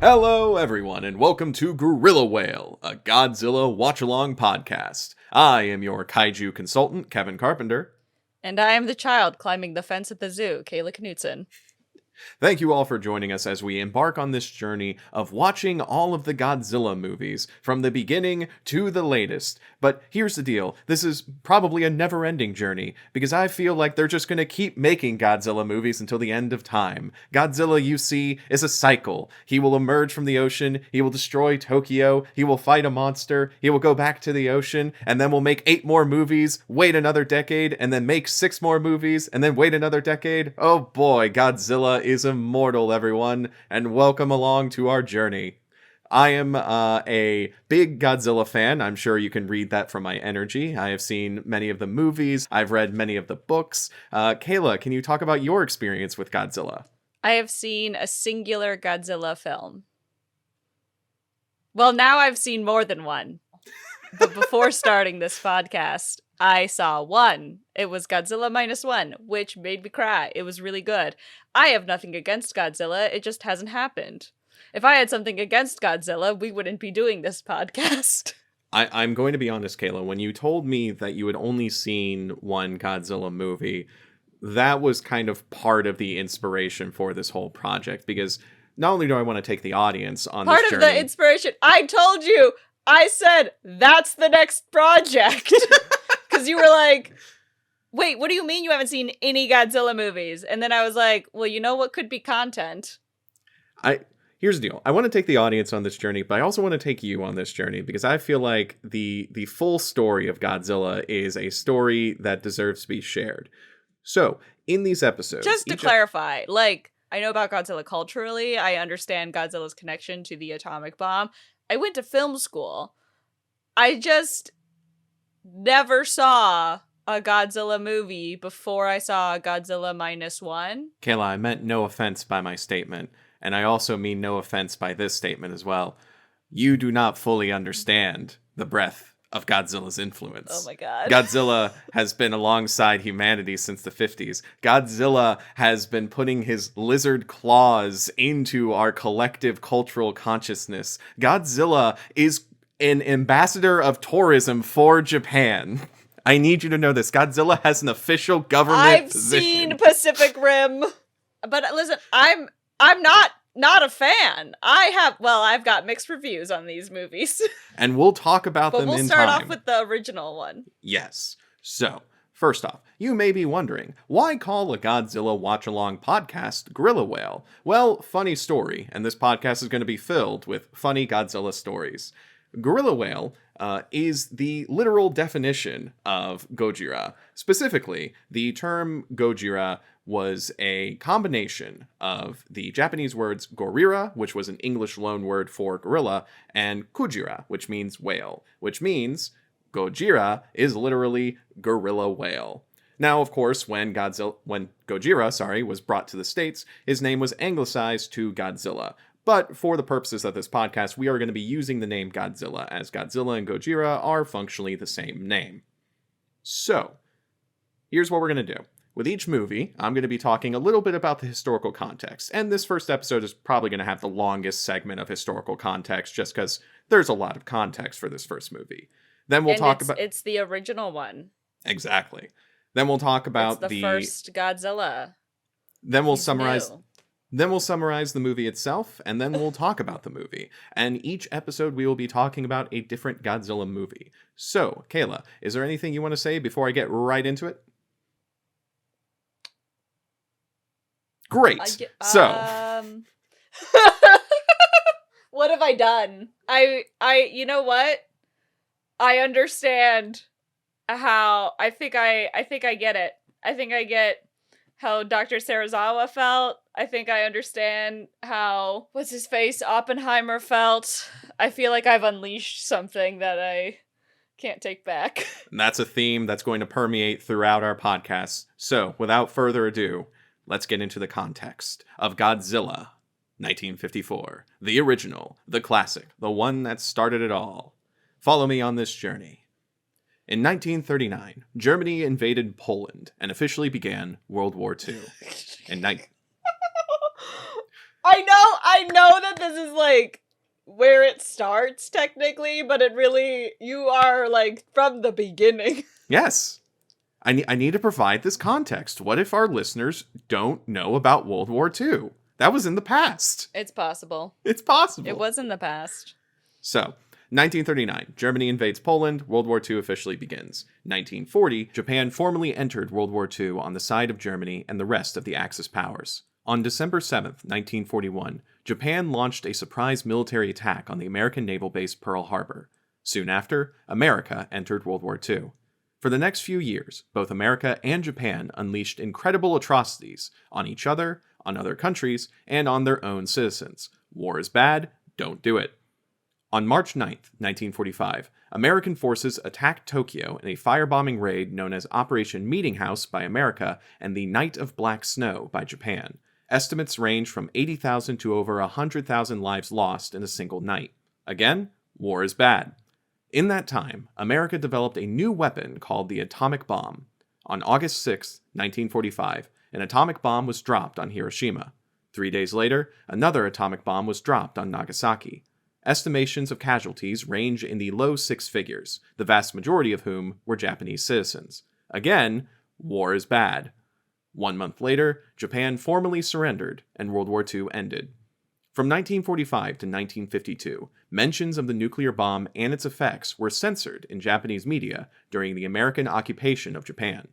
Hello, everyone, and welcome to Gorilla Whale, a Godzilla watch-along podcast. I am your kaiju consultant, Kevin Carpenter. And I am the child climbing the fence at the zoo, Kayla Knutson. Thank you all for joining us as we embark on this journey of watching all of the Godzilla movies, from the beginning to the latest. But here's the deal, this is probably a never-ending journey, because I feel like they're just gonna keep making Godzilla movies until the end of time. Godzilla, you see, is a cycle. He will emerge from the ocean, he will destroy Tokyo, he will fight a monster, he will go back to the ocean, and then we'll make 8 more movies, wait another decade, and then make 6 more movies, and then wait another decade. Oh boy, Godzilla is immortal, everyone, and welcome along to our journey. I am a big Godzilla fan. I'm sure you can read that from my energy. I have seen many of the movies. I've read many of the books. Kayla, can you talk about your experience with Godzilla? I have seen a singular Godzilla film. Well, now I've seen more than one. But before starting this podcast, I saw one. It was Godzilla -1, which made me cry. It was really good. I have nothing against Godzilla. It just hasn't happened. If I had something against Godzilla, we wouldn't be doing this podcast. I'm going to be honest, Kayla. When you told me that you had only seen one Godzilla movie, that was kind of part of the inspiration for this whole project. Because not only do I want to take the audience on this journey... Part of the inspiration... I told you! I said, that's the next project! Because you were like, wait, what do you mean you haven't seen any Godzilla movies? And then I was like, well, you know what could be content? Here's the deal. I want to take the audience on this journey, but I also want to take you on this journey because I feel like the full story of Godzilla is a story that deserves to be shared. So, in these episodes... Just to clarify, I know about Godzilla culturally. I understand Godzilla's connection to the atomic bomb. I went to film school. I just never saw a Godzilla movie before I saw Godzilla -1. Kayla, I meant no offense by my statement. And I also mean no offense by this statement as well. You do not fully understand the breadth of Godzilla's influence. Oh my god. Godzilla has been alongside humanity since the 50s. Godzilla has been putting his lizard claws into our collective cultural consciousness. Godzilla is an ambassador of tourism for Japan. I need you to know this. Godzilla has an official government position. I've seen Pacific Rim. But listen, I'm not a fan. I've got mixed reviews on these movies. And we'll talk about them in time. But we'll start off with the original one. Yes. So, first off, you may be wondering, why call a Godzilla watch-along podcast Gorilla Whale? Well, funny story, and this podcast is going to be filled with funny Godzilla stories. Gorilla Whale is the literal definition of Gojira. Specifically, the term Gojira was a combination of the Japanese words gorira, which was an English loan word for gorilla, and kujira, which means whale, which means Gojira is literally gorilla whale. Now, of course, when Gojira was brought to the States, his name was anglicized to Godzilla. But for the purposes of this podcast, we are going to be using the name Godzilla, as Godzilla and Gojira are functionally the same name. So, here's what we're going to do. With each movie, I'm going to be talking a little bit about the historical context, and this first episode is probably going to have the longest segment of historical context, just because there's a lot of context for this first movie. Then we'll talk about... It's the original one. Exactly. Then we'll talk about it's the first Godzilla. Then we'll summarize... New. Then we'll summarize the movie itself, and then we'll talk about the movie. And each episode, we will be talking about a different Godzilla movie. So, Kayla, is there anything you want to say before I get right into it? Great. So. What have I done? You know what? I understand how, I think I get it. I think I get how Dr. Serizawa felt. I think I understand how, Oppenheimer felt. I feel like I've unleashed something that I can't take back. And that's a theme that's going to permeate throughout our podcast. So, without further ado, let's get into the context of Godzilla 1954. The original, the classic, the one that started it all. Follow me on this journey. In 1939, Germany invaded Poland and officially began World War II. I know that this is like where it starts technically, but it really, you are like from the beginning. Yes. I need to provide this context. What if our listeners don't know about World War II? That was in the past. It's possible. It's possible. It was in the past. So, 1939, Germany invades Poland, World War II officially begins. 1940, Japan formally entered World War II on the side of Germany and the rest of the Axis powers. On December 7th, 1941, Japan launched a surprise military attack on the American naval base Pearl Harbor. Soon after, America entered World War II. For the next few years, both America and Japan unleashed incredible atrocities on each other, on other countries, and on their own citizens. War is bad, don't do it. On March 9th, 1945, American forces attacked Tokyo in a firebombing raid known as Operation Meeting House by America and the Night of Black Snow by Japan. Estimates range from 80,000 to over 100,000 lives lost in a single night. Again, war is bad. In that time, America developed a new weapon called the atomic bomb. On August 6, 1945, an atomic bomb was dropped on Hiroshima. 3 days later, another atomic bomb was dropped on Nagasaki. Estimations of casualties range in the low six figures, the vast majority of whom were Japanese citizens. Again, war is bad. 1 month later, Japan formally surrendered, and World War II ended. From 1945 to 1952, mentions of the nuclear bomb and its effects were censored in Japanese media during the American occupation of Japan.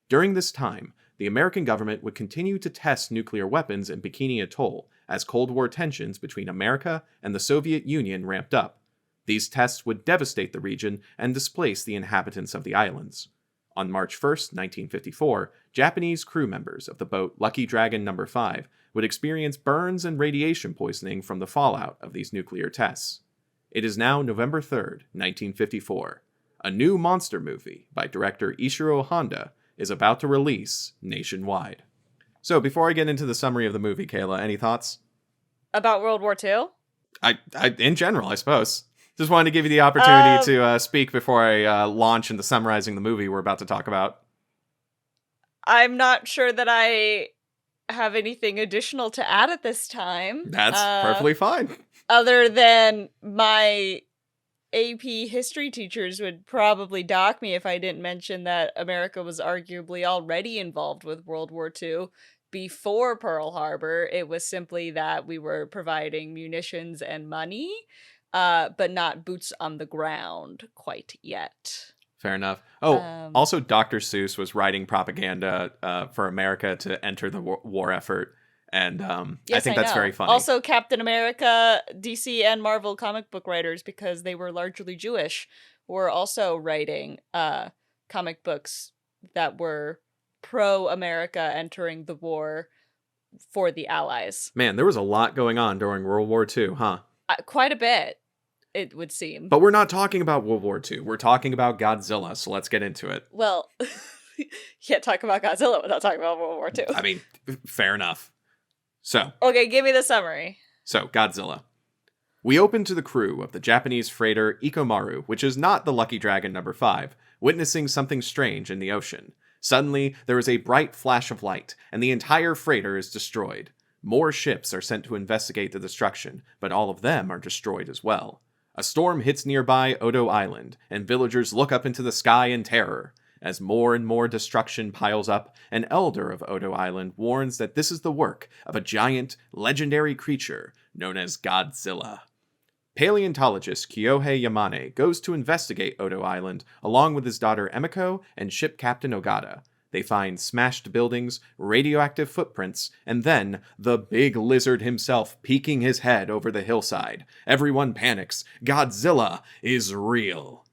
During this time, the American government would continue to test nuclear weapons in Bikini Atoll as Cold War tensions between America and the Soviet Union ramped up. These tests would devastate the region and displace the inhabitants of the islands. On March 1, 1954, Japanese crew members of the boat Lucky Dragon No. 5 would experience burns and radiation poisoning from the fallout of these nuclear tests. It is now November 3, 1954. A new monster movie by director Ishiro Honda is about to release nationwide. So, before I get into the summary of the movie, Kayla, any thoughts? About World War II? I in general, I suppose. Just wanted to give you the opportunity to speak before I launch into summarizing the movie we're about to talk about. I'm not sure that I have anything additional to add at this time. That's perfectly fine. Other than my AP history teachers would probably dock me if I didn't mention that America was arguably already involved with World War II before Pearl Harbor. It was simply that we were providing munitions and money, but not boots on the ground quite yet. Fair enough. Oh, also Dr. Seuss was writing propaganda for America to enter the war effort. And yes, I think that's very funny. Also, Captain America, DC, and Marvel comic book writers, because they were largely Jewish, were also writing comic books that were pro-America entering the war for the Allies. Man, there was a lot going on during World War II, huh? Quite a bit, it would seem. But we're not talking about World War II. We're talking about Godzilla, so let's get into it. Well, you can't talk about Godzilla without talking about World War II. I mean, fair enough. So. Okay, give me the summary. So, Godzilla. We open to the crew of the Japanese freighter Ikomaru, which is not the Lucky Dragon No. 5, witnessing something strange in the ocean. Suddenly, there is a bright flash of light, and the entire freighter is destroyed. More ships are sent to investigate the destruction, but all of them are destroyed as well. A storm hits nearby Odo Island, and villagers look up into the sky in terror. As more and more destruction piles up, an elder of Odo Island warns that this is the work of a giant, legendary creature known as Godzilla. Paleontologist Kyohei Yamane goes to investigate Odo Island along with his daughter Emiko and ship captain Ogata. They find smashed buildings, radioactive footprints, and then the big lizard himself peeking his head over the hillside. Everyone panics. Godzilla is real.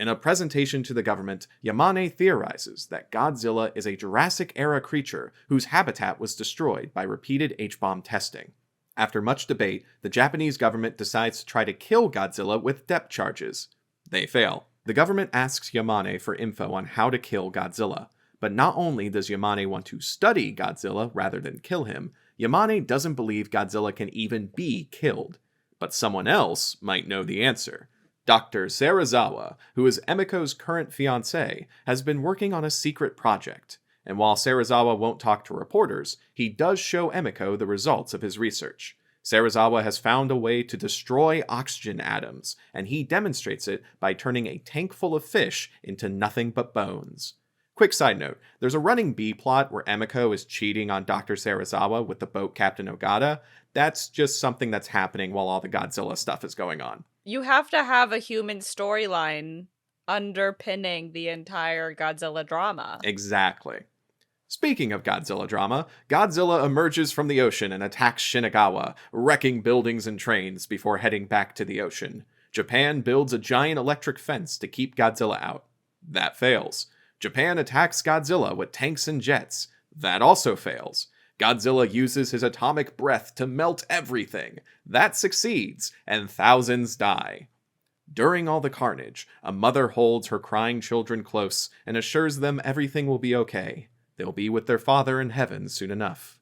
In a presentation to the government, Yamane theorizes that Godzilla is a Jurassic-era creature whose habitat was destroyed by repeated H-bomb testing. After much debate, the Japanese government decides to try to kill Godzilla with depth charges. They fail. The government asks Yamane for info on how to kill Godzilla. But not only does Yamane want to study Godzilla rather than kill him, Yamane doesn't believe Godzilla can even be killed. But someone else might know the answer. Dr. Serizawa, who is Emiko's current fiancé, has been working on a secret project. And while Serizawa won't talk to reporters, he does show Emiko the results of his research. Serizawa has found a way to destroy oxygen atoms, and he demonstrates it by turning a tank full of fish into nothing but bones. Quick side note, there's a running B-plot where Emiko is cheating on Dr. Serizawa with the boat Captain Ogata. That's just something that's happening while all the Godzilla stuff is going on. You have to have a human storyline underpinning the entire Godzilla drama. Exactly. Speaking of Godzilla drama, Godzilla emerges from the ocean and attacks Shinagawa, wrecking buildings and trains before heading back to the ocean. Japan builds a giant electric fence to keep Godzilla out. That fails. Japan attacks Godzilla with tanks and jets. That also fails. Godzilla uses his atomic breath to melt everything. That succeeds, and thousands die. During all the carnage, a mother holds her crying children close and assures them everything will be okay. They'll be with their father in heaven soon enough.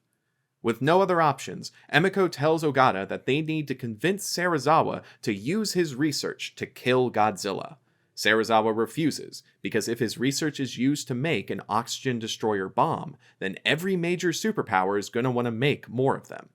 With no other options, Emiko tells Ogata that they need to convince Serizawa to use his research to kill Godzilla. Serizawa refuses, because if his research is used to make an oxygen destroyer bomb, then every major superpower is going to want to make more of them.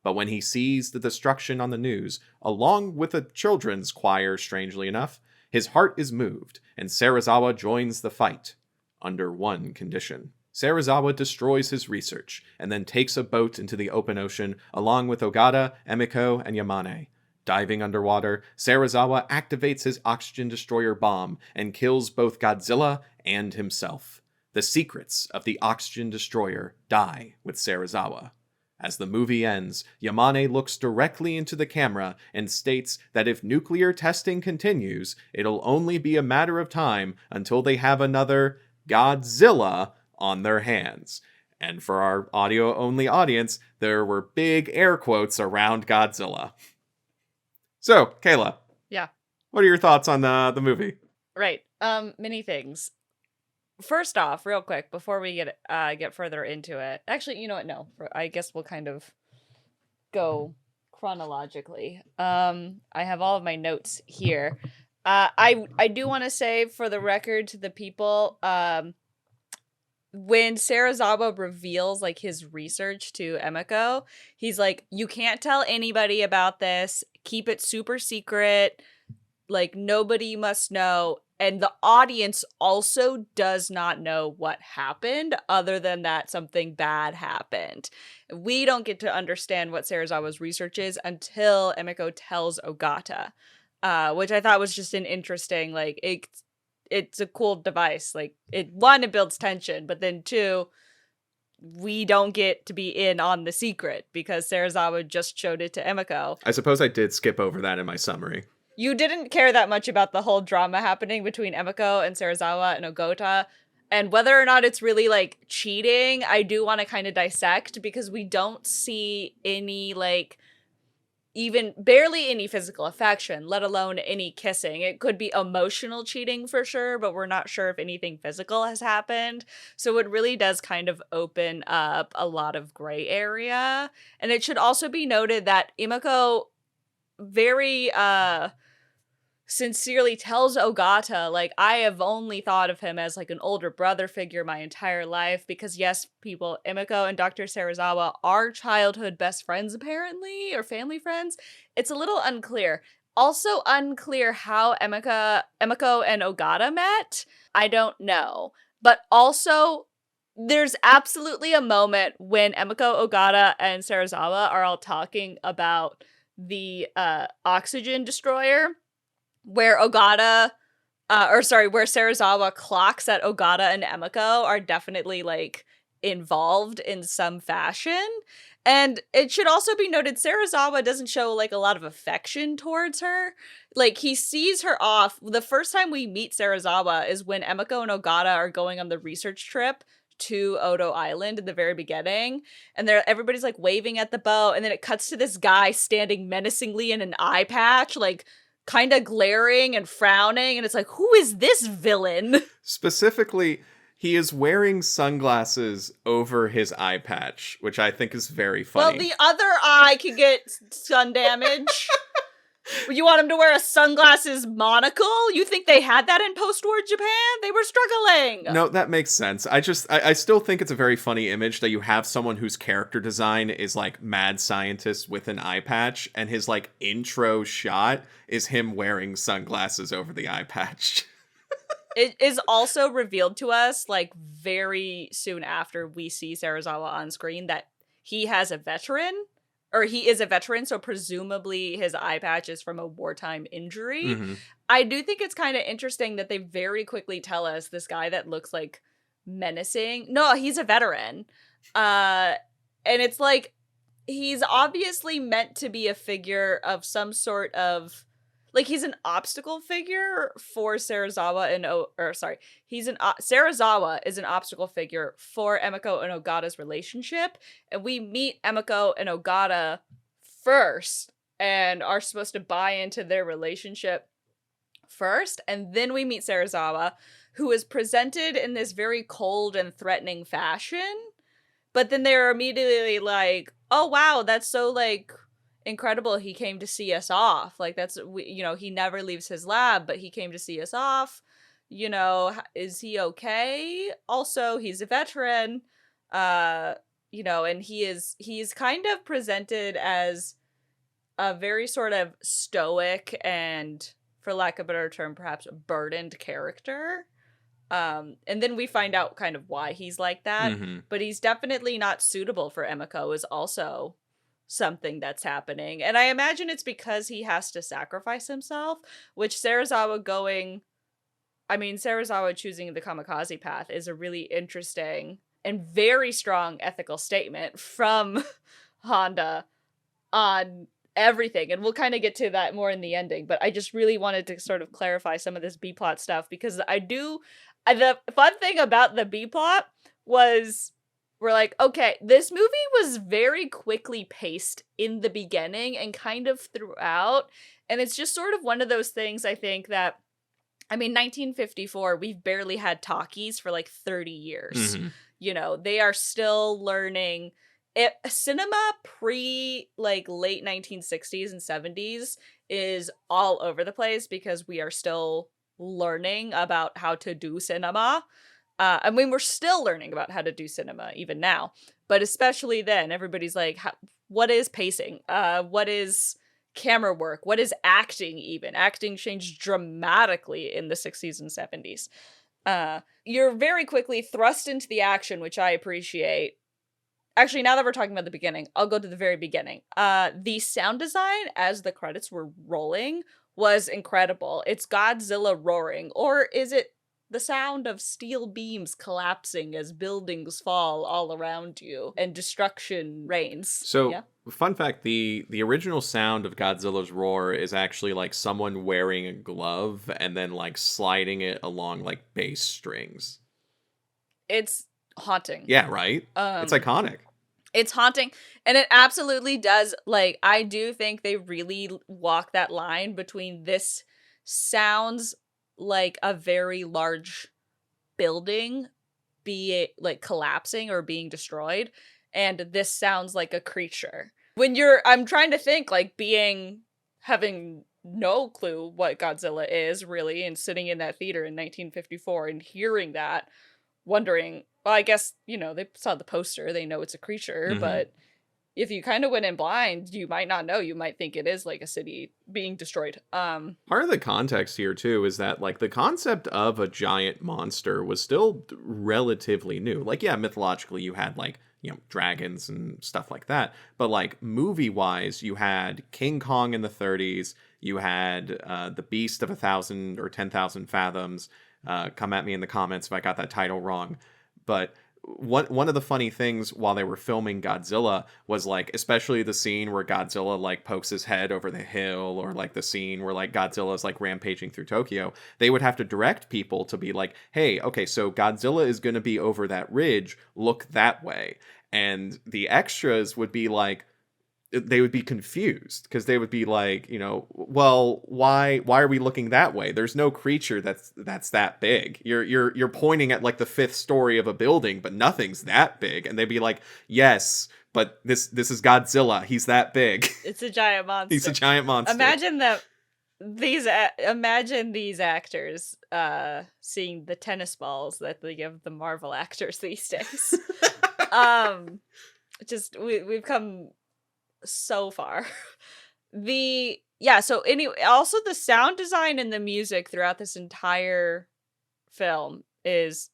But when he sees the destruction on the news, along with a children's choir, strangely enough, his heart is moved, and Serizawa joins the fight. Under one condition. Serizawa destroys his research, and then takes a boat into the open ocean, along with Ogata, Emiko, and Yamane. Diving underwater, Serizawa activates his oxygen destroyer bomb, and kills both Godzilla and himself. The secrets of the oxygen destroyer die with Serizawa. As the movie ends, Yamane looks directly into the camera and states that if nuclear testing continues, it'll only be a matter of time until they have another Godzilla on their hands. And for our audio-only audience, there were big air quotes around Godzilla. So, Kayla. Yeah. What are your thoughts on the movie? Right. Many things. First off, real quick, before we get further into it. Actually, you know what? No. I guess we'll kind of go chronologically. I have all of my notes here. I do want to say, for the record, to the people, when Serizawa reveals like his research to Emiko, he's like, you can't tell anybody about this. Keep it super secret. Like, nobody must know. And the audience also does not know what happened, other than that something bad happened. We don't get to understand what Serizawa's research is until Emiko tells Ogata, which I thought was just an interesting, like, it's a cool device. Like, it builds tension, but then two, we don't get to be in on the secret because Serizawa just showed it to Emiko. I suppose I did skip over that in my summary. You didn't care that much about the whole drama happening between Emiko and Serizawa and Ogata, and whether or not it's really, like, cheating, I do want to kind of dissect, because we don't see any, like, even barely any physical affection, let alone any kissing. It could be emotional cheating for sure, but we're not sure if anything physical has happened. So it really does kind of open up a lot of gray area. And it should also be noted that Emiko very sincerely tells Ogata, like, I have only thought of him as like an older brother figure my entire life, because yes, people, Emiko and Dr. Serizawa are childhood best friends apparently, or family friends. It's a little unclear. Also unclear how Emiko and Ogata met. I don't know. But also, there's absolutely a moment when Emiko, Ogata, and Serizawa are all talking about the oxygen destroyer, where where Serizawa clocks that Ogata and Emiko are definitely, like, involved in some fashion. And it should also be noted, Serizawa doesn't show, like, a lot of affection towards her. Like, he sees her off. The first time we meet Serizawa is when Emiko and Ogata are going on the research trip to Odo Island in the very beginning, and everybody's like waving at the boat, and then it cuts to this guy standing menacingly in an eye patch, like, kind of glaring and frowning, and it's like, who is this villain? Specifically, he is wearing sunglasses over his eye patch, which I think is very funny. Well, the other eye can get sun damage. You want him to wear a sunglasses monocle? You think they had that in post-war Japan? They were struggling. No, that makes sense. I still think it's a very funny image that you have someone whose character design is like mad scientist with an eye patch, and his like intro shot is him wearing sunglasses over the eye patch. It is also revealed to us, like, very soon after we see Serizawa on screen that he has a veteran, or he is a veteran, so presumably his eye patch is from a wartime injury. Mm-hmm. I do think it's kind of interesting that they very quickly tell us this guy that looks, like, menacing. No, he's a veteran. And it's like, he's obviously meant to be a figure of some sort of... Like, he's an obstacle figure for Serizawa and Serizawa is an obstacle figure for Emiko and Ogata's relationship, and we meet Emiko and Ogata first and are supposed to buy into their relationship first, and then we meet Serizawa, who is presented in this very cold and threatening fashion, but then they're immediately like, oh wow, that's so, like, incredible, he came to see us off. Like, that's, he never leaves his lab, but he came to see us off. Is he okay? Also, he's a veteran. And he's kind of presented as a very sort of stoic and, for lack of a better term, perhaps burdened character. And then we find out kind of why he's like that. Mm-hmm. But he's definitely not suitable for Emiko is also something that's happening. And I imagine it's because he has to sacrifice himself, which Serizawa choosing the kamikaze path is a really interesting and very strong ethical statement from Honda on everything. And we'll kind of get to that more in the ending, but I just really wanted to sort of clarify some of this B-plot stuff, because the fun thing about the B-plot was, we're like, okay, this movie was very quickly paced in the beginning and kind of throughout. And it's just sort of one of those things, I think, that, 1954, we've barely had talkies for like 30 years. Mm-hmm. They are still learning. Cinema pre like late 1960s and 70s is all over the place because we are still learning about how to do cinema. We're still learning about how to do cinema even now, but especially then, everybody's like, what is pacing? What is camera work? What is acting even? Acting changed dramatically in the 60s and 70s. You're very quickly thrust into the action, which I appreciate. Actually, now that we're talking about the beginning, I'll go to the very beginning. The sound design as the credits were rolling was incredible. It's Godzilla roaring, or is it the sound of steel beams collapsing as buildings fall all around you and destruction reigns? So, yeah? Fun fact, the original sound of Godzilla's roar is actually like someone wearing a glove and then like sliding it along like bass strings. It's haunting. Yeah, right? It's iconic. It's haunting, and it absolutely does, like, I do think they really walk that line between this sounds like a very large building be it like collapsing or being destroyed, and this sounds like a creature. I'm trying to think, like, having no clue what Godzilla is really, and sitting in that theater in 1954 and hearing that, wondering, well, I guess, they saw the poster, they know it's a creature, Mm-hmm. but if you kind of went in blind, you might not know. You might think it is like a city being destroyed. Part of the context here too is that like the concept of a giant monster was still relatively new. Like, yeah, mythologically you had like, dragons and stuff like that, but like movie wise, you had King Kong in the 30s, you had the Beast of 1,000 or 10,000 Fathoms. Come at me in the comments if I got that title wrong, but one of the funny things while they were filming Godzilla was like, especially the scene where Godzilla like pokes his head over the hill, or like the scene where like Godzilla's like rampaging through Tokyo, they would have to direct people to be like, hey, okay, so Godzilla is going to be over that ridge, look that way. And the extras would be like, they would be confused because they would be like, well, why are we looking that way? There's no creature that's that big. You're pointing at like the 5th story of a building, but nothing's that big. And they'd be like, yes, But this is Godzilla. He's that big. It's a giant monster. He's a giant monster. Imagine these actors seeing the tennis balls that they give the Marvel actors these days. We've come so far. So anyway, also the sound design and the music throughout this entire film is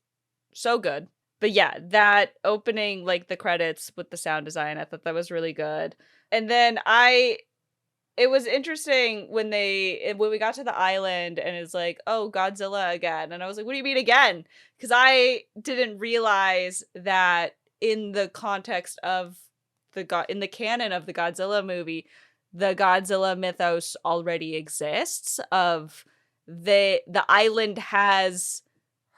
so good. But yeah, that opening, like the credits with the sound design, I thought that was really good. And then it was interesting when we got to the island and it's like, oh, Godzilla again. And I was like, what do you mean again? Because I didn't realize that in the context of in the canon of the Godzilla movie, the Godzilla mythos already exists of the island has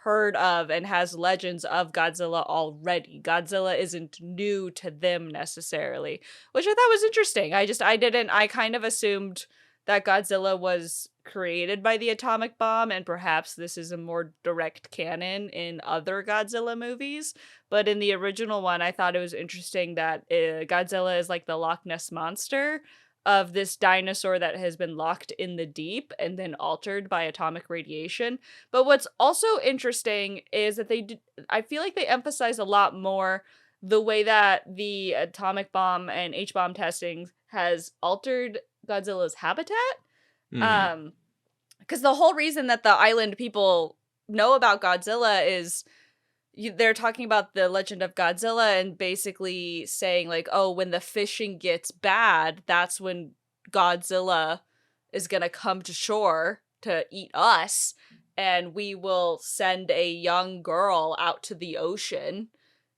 heard of and has legends of Godzilla already. Godzilla isn't new to them necessarily, which I thought was interesting. I kind of assumed that Godzilla was created by the atomic bomb, and perhaps this is a more direct canon in other Godzilla movies. But in the original one, I thought it was interesting that Godzilla is like the Loch Ness Monster of this dinosaur that has been locked in the deep and then altered by atomic radiation. But what's also interesting is that I feel like they emphasize a lot more the way that the atomic bomb and H-bomb testing has altered Godzilla's habitat. Because the whole reason that the island people know about Godzilla is they're talking about the legend of Godzilla and basically saying like, oh, when the fishing gets bad, that's when Godzilla is going to come to shore to eat us. And we will send a young girl out to the ocean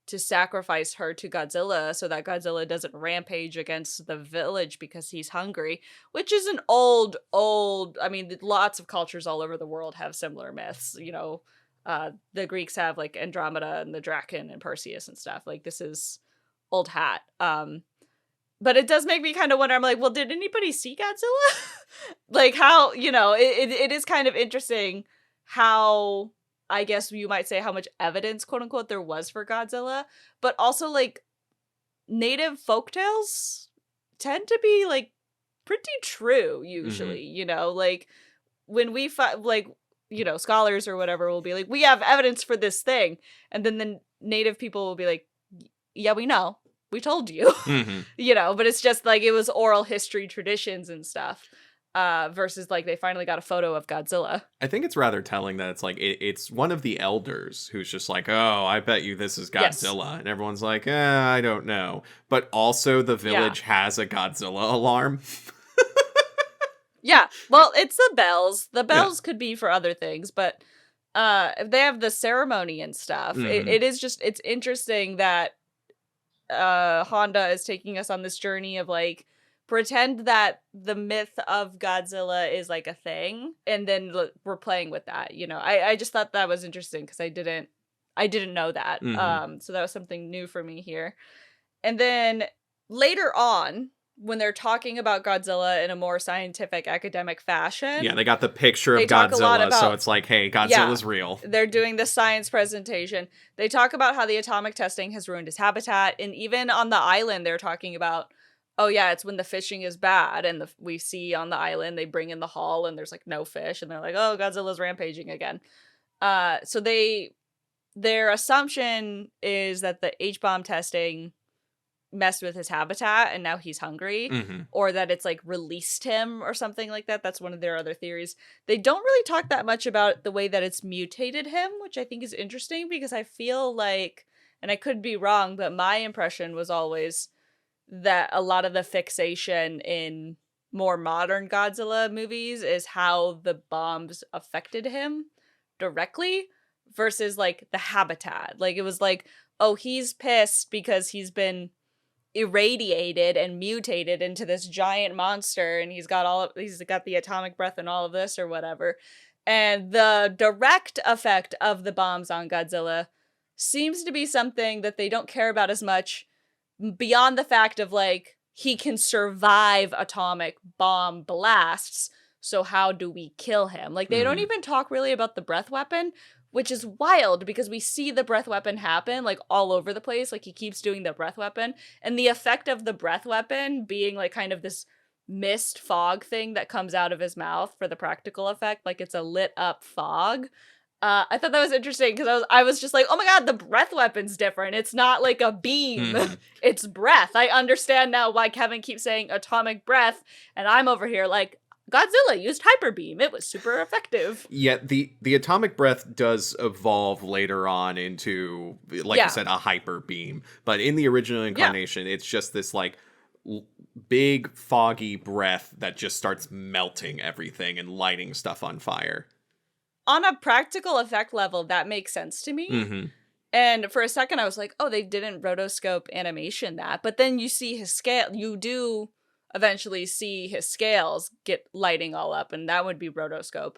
to sacrifice her to Godzilla so that Godzilla doesn't rampage against the village because he's hungry, which is an old, I mean, lots of cultures all over the world have similar myths, you know. The Greeks have like Andromeda and the Draken and Perseus and stuff. Like this is old hat. But it does make me kind of wonder. I'm like, well, did anybody see Godzilla? Like how, you know, it is kind of interesting how, I guess you might say, how much evidence, quote unquote, there was for Godzilla. But also like native folktales tend to be like pretty true usually, you know, like when we you know, scholars or whatever will be like, we have evidence for this thing. And then the native people will be like, yeah, we know. We told you. You know, but it's just like it was oral history traditions and stuff. Versus like they finally got a photo of Godzilla. I think it's rather telling that it's like it's one of the elders who's just like, oh, I bet you this is Godzilla. Yes. And everyone's like, I don't know. But also the village has a Godzilla alarm. Yeah, well, it's the bells. The bells could be for other things, but they have the ceremony and stuff. It's interesting that Honda is taking us on this journey of like, pretend that the myth of Godzilla is like a thing, and then we're playing with that, you know. I just thought that was interesting because I didn't know that. So that was something new for me here. And then later on, when they're talking about Godzilla in a more scientific, academic fashion. Yeah, they got the picture of Godzilla, so it's like, hey, Godzilla's real. They're doing the science presentation. They talk about how the atomic testing has ruined his habitat, and even on the island, they're talking about, oh yeah, it's when the fishing is bad, and we see on the island, they bring in the haul, and there's like no fish, and they're like, oh, Godzilla's rampaging again. So their assumption is that the H-bomb testing messed with his habitat and now he's hungry, or that it's like released him or something like that. That's one of their other theories. They don't really talk that much about the way that it's mutated him, which I think is interesting because I feel like, and I could be wrong, but my impression was always that a lot of the fixation in more modern Godzilla movies is how the bombs affected him directly versus like the habitat. Like it was like, oh, he's pissed because he's been irradiated and mutated into this giant monster, and he's got the atomic breath and all of this or whatever. And the direct effect of the bombs on Godzilla seems to be something that they don't care about as much, beyond the fact of like, he can survive atomic bomb blasts, so how do we kill him? Like, they don't even talk really about the breath weapon, which is wild because we see the breath weapon happen like all over the place. Like he keeps doing the breath weapon, and the effect of the breath weapon being like kind of this mist fog thing that comes out of his mouth for the practical effect, like it's a lit up fog. I thought that was interesting because I was just like, oh my god, the breath weapon's different. It's not like a beam, it's breath. I understand now why Kevin keeps saying atomic breath, and I'm over here like, Godzilla used hyper beam. It was super effective. Yeah, the atomic breath does evolve later on into, like you said, a hyper beam. But in the original incarnation, it's just this like big foggy breath that just starts melting everything and lighting stuff on fire. On a practical effect level, that makes sense to me. And for a second, I was like, oh, they didn't rotoscope animation that. But then you see his scale. You do eventually see his scales get lighting all up, and that would be rotoscope.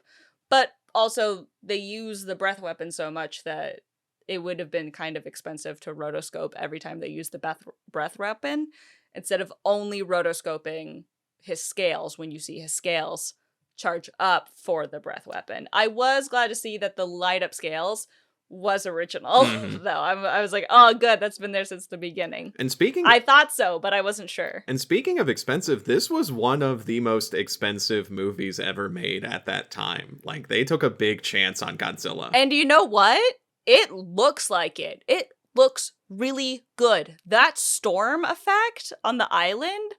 But also, they use the breath weapon so much that it would have been kind of expensive to rotoscope every time they use the breath weapon, instead of only rotoscoping his scales when you see his scales charge up for the breath weapon. I was glad to see that the light up scales was original, though. I was like, oh, good, that's been there since the beginning. And I thought so, but I wasn't sure. And speaking of expensive, this was one of the most expensive movies ever made at that time. Like, they took a big chance on Godzilla. And you know what? It looks like it. It looks really good. That storm effect on the island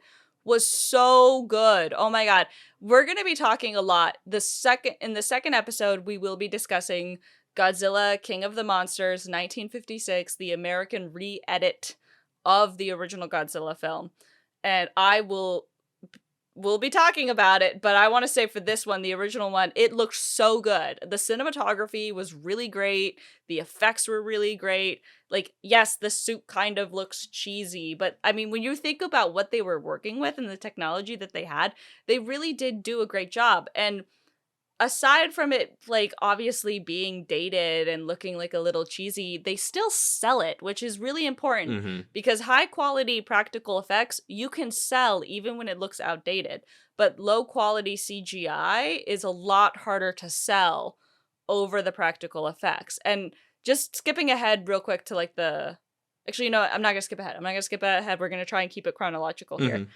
was so good. Oh my god. We're going to be talking a lot. In the second episode, we will be discussing Godzilla, King of the Monsters, 1956, the American re-edit of the original Godzilla film. And we'll be talking about it, but I want to say for this one, the original one, it looked so good. The cinematography was really great. The effects were really great. Like, yes, the suit kind of looks cheesy, but I mean, when you think about what they were working with and the technology that they had, they really did do a great job. And aside from it, like, obviously being dated and looking like a little cheesy, they still sell it, which is really important because high quality practical effects you can sell even when it looks outdated. But low quality CGI is a lot harder to sell over the practical effects. And just skipping ahead real quick to like actually, you know what? I'm not going to skip ahead. We're going to try and keep it chronological here.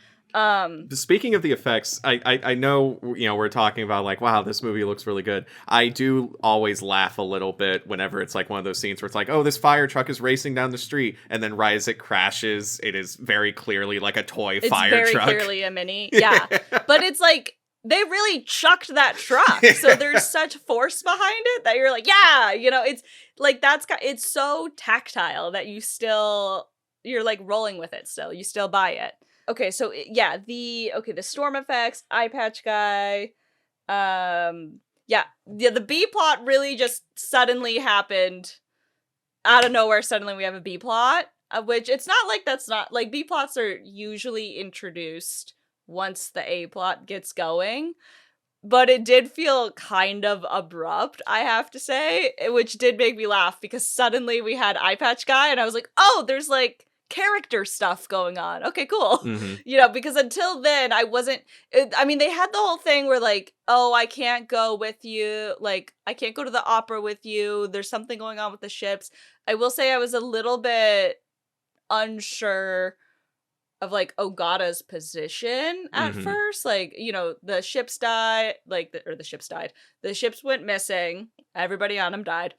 Speaking of the effects, I know, you know, we're talking about like, wow, this movie looks really good. I do always laugh a little bit whenever it's like one of those scenes where it's like, oh, this fire truck is racing down the street, and then right as it crashes, it is very clearly like a toy fire truck. It's very clearly a mini. Yeah. But it's like, they really chucked that truck. So there's such force behind it that you're like, yeah, you know, it's like, it's so tactile that you're like rolling with it still. You still buy it. Okay, so yeah, the storm effects, eye patch guy, the B plot really just suddenly happened out of nowhere. Suddenly we have a B plot, which it's not like that's not like B plots are usually introduced once the A plot gets going, but it did feel kind of abrupt, I have to say, which did make me laugh because suddenly we had eye patch guy, and I was like, oh, there's like character stuff going on. Okay, cool. You know, because until then I mean, they had the whole thing where like, oh, I can't go with you. Like, I can't go to the opera with you. There's something going on with the ships. I will say I was a little bit unsure of like Ogata's position at first. Like, you know, the ships died, the ships went missing, everybody on them died.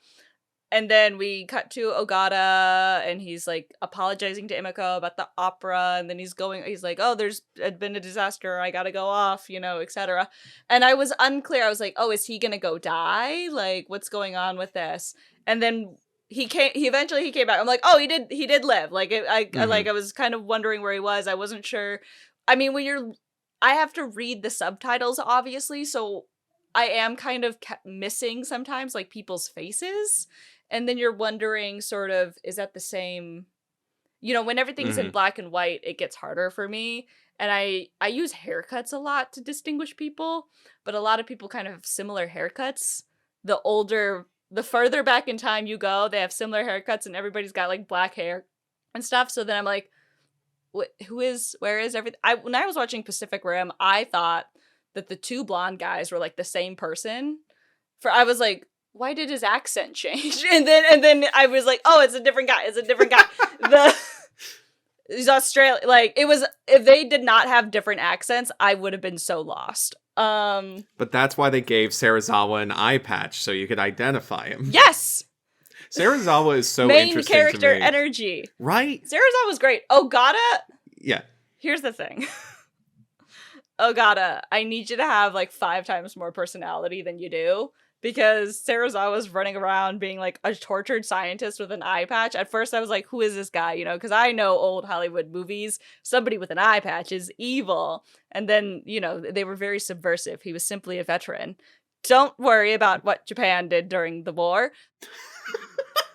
And then we cut to Ogata, and he's like apologizing to Imiko about the opera, and then he's like, oh, there's been a disaster, I gotta go off, you know, etc. And I was unclear. I was like, oh, is he gonna go die? Like, what's going on with this? And then he eventually came back. I'm like, oh, he did live. Like, I was kind of wondering where he was. I wasn't sure. I mean, I have to read the subtitles, obviously, so I am kind of missing sometimes like people's faces. And then you're wondering sort of, is that the same, you know, when everything's in black and white, it gets harder for me. And I use haircuts a lot to distinguish people, but a lot of people kind of have similar haircuts. The further back in time you go, they have similar haircuts, and everybody's got like black hair and stuff. So then I'm like, where is everything? When I was watching Pacific Rim, I thought that the two blonde guys were like the same person. I was like, why did his accent change? And then I was like, oh, it's a different guy. It's a different guy. He's Australian. Like, it was, if they did not have different accents, I would have been so lost. But that's why they gave Serizawa an eye patch, so you could identify him. Yes! Serizawa is so Main interesting character to me. energy. Right? Serizawa's great. Ogata? Yeah. Here's the thing. Ogata, I need you to have like 5 times more personality than you do. Because Serizawa's running around being like a tortured scientist with an eye patch. At first I was like, who is this guy? You know, because I know old Hollywood movies. Somebody with an eye patch is evil. And then, you know, they were very subversive. He was simply a veteran. Don't worry about what Japan did during the war.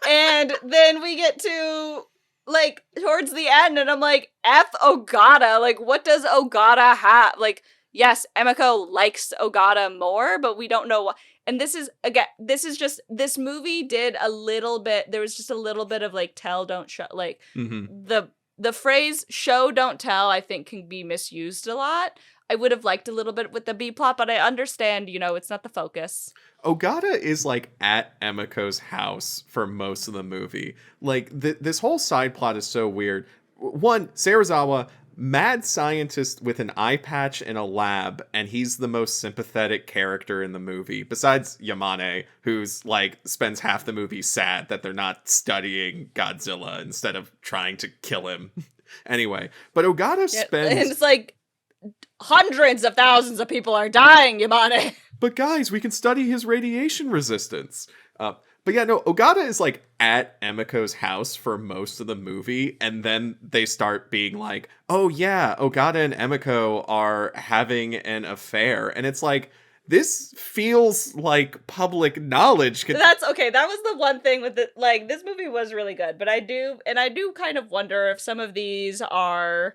And then we get to, like, towards the end, and I'm like, F Ogata. Like, what does Ogata have? Like, yes, Emiko likes Ogata more, but we don't know what. And this is, again, this movie did a little bit, there was just a little bit of, like, tell, don't show, like, the phrase show, don't tell, I think can be misused a lot. I would have liked a little bit with the B-plot, but I understand, you know, it's not the focus. Ogata is, like, at Emiko's house for most of the movie. Like, this whole side plot is so weird. One, Serizawa, mad scientist with an eye patch in a lab, and he's the most sympathetic character in the movie, besides Yamane, who's, like, spends half the movie sad that they're not studying Godzilla instead of trying to kill him. Anyway, but Ogata spends... And it's like, hundreds of thousands of people are dying, Yamane! But guys, we can study his radiation resistance. But yeah, no, Ogata is, like, at Emiko's house for most of the movie, and then they start being like, oh yeah, Ogata and Emiko are having an affair. And it's like, this feels like public knowledge. That's okay. That was the one thing with it. Like, this movie was really good, but I do kind of wonder if some of these are...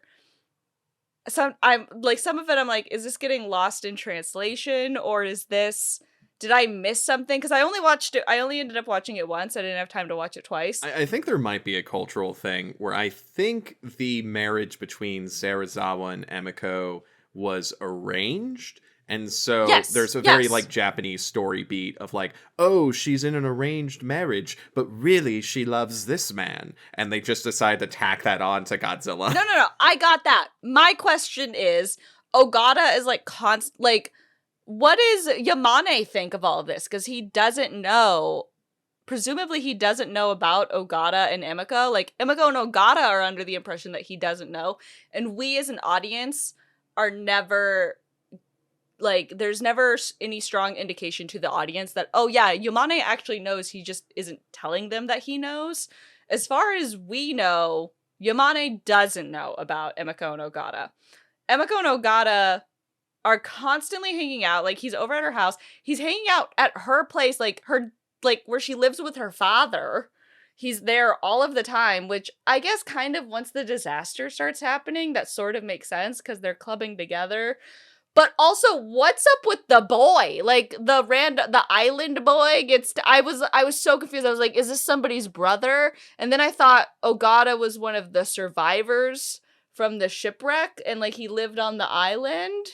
some of it I'm like, is this getting lost in translation, or is this... Did I miss something? Because I only ended up watching it once. I didn't have time to watch it twice. I think there might be a cultural thing where I think the marriage between Serizawa and Emiko was arranged. And so there's a very, like, Japanese story beat of, like, oh, she's in an arranged marriage, but really she loves this man. And they just decide to tack that on to Godzilla. No. I got that. My question is, Ogata is, like, what does Yamane think of all of this? Because he doesn't know. Presumably he doesn't know about Ogata and Emiko. Like, Emiko and Ogata are under the impression that he doesn't know. And we as an audience are never... like, there's never any strong indication to the audience that, oh yeah, Yamane actually knows, he just isn't telling them that he knows. As far as we know, Yamane doesn't know about Emiko and Ogata. Emiko and Ogata are constantly hanging out. Like, he's over at her house. He's hanging out at her place, like, where she lives with her father. He's there all of the time, which I guess kind of once the disaster starts happening, that sort of makes sense because they're clubbing together. But also, what's up with the boy? Like, the island boy gets I was so confused. I was like, is this somebody's brother? And then I thought Ogata was one of the survivors from the shipwreck, and, like, he lived on the island,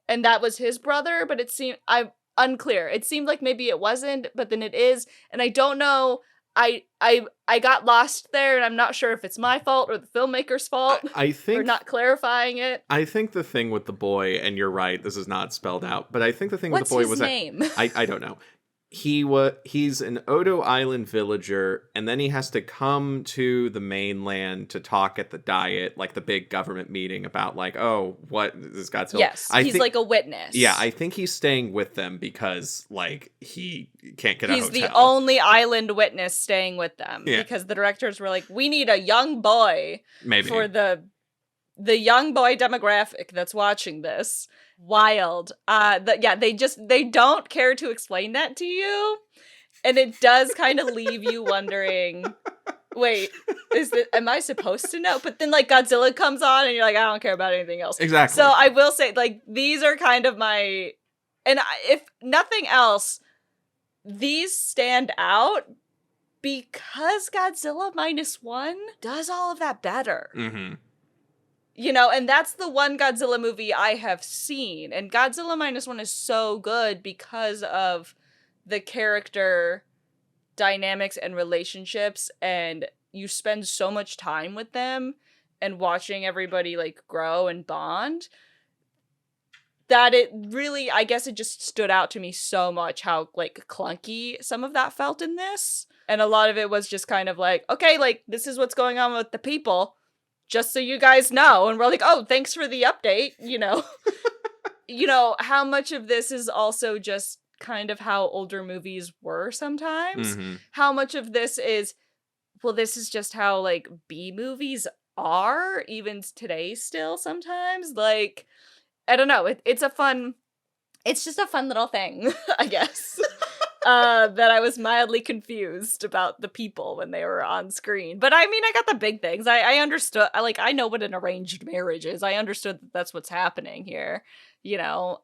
and that was his brother, but it seemed... I'm unclear. It seemed like maybe it wasn't, but then it is, and I don't know... I got lost there, and I'm not sure if it's my fault or the filmmaker's fault. I think for not clarifying it. I think the thing with the boy, and you're right, this is not spelled out, but I think the thing with the boy was name? I don't know. He's an Odo Island villager, and then he has to come to the mainland to talk at the Diet, like the big government meeting about, like, oh, what is Godzilla? Yes, he's like a witness. Yeah, I think he's staying with them because, like, he can't get a hotel. He's the only island witness staying with them, because the directors were like, we need a young boy for the young boy demographic that's watching this. Wild. They don't care to explain that to you, and it does kind of leave you wondering, wait, am I supposed to know? But then, like, Godzilla comes on and you're like, I don't care about anything else. Exactly. So I will say, like, these are kind of if nothing else, these stand out because Godzilla -1 does all of that better. Mm-hmm. You know, and that's the one Godzilla movie I have seen. And Godzilla -1 is so good because of the character dynamics and relationships, and you spend so much time with them and watching everybody like grow and bond, that it really, I guess it just stood out to me so much how like clunky some of that felt in this. And a lot of it was just kind of like, okay, like this is what's going on with the people, just so you guys know. And we're like, oh, thanks for the update, you know. You know, how much of this is also just kind of how older movies were sometimes. Mm-hmm. How much of this is, well, this is just how like B movies are even today still sometimes. Like, I don't know. It's just a fun little thing, I guess. That I was mildly confused about the people when they were on screen. But I mean, I got the big things. I understood, I know what an arranged marriage is. I understood that that's what's happening here, you know.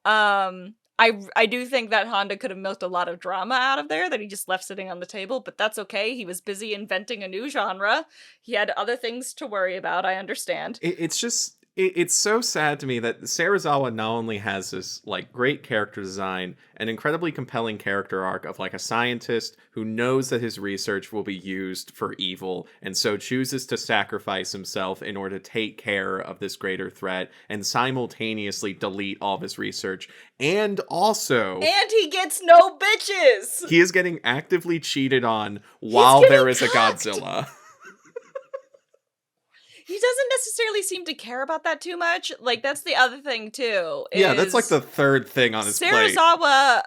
I do think that Honda could have milked a lot of drama out of there that he just left sitting on the table, but that's okay. He was busy inventing a new genre. He had other things to worry about, I understand. It's so sad to me that Serizawa not only has this like great character design, an incredibly compelling character arc of like a scientist who knows that his research will be used for evil and so chooses to sacrifice himself in order to take care of this greater threat and simultaneously delete all of his research. And also... And he gets no bitches! He is getting actively cheated on while there is a Godzilla. He doesn't necessarily seem to care about that too much. Like, that's the other thing, too. Yeah, that's like the third thing on his plate. Serizawa,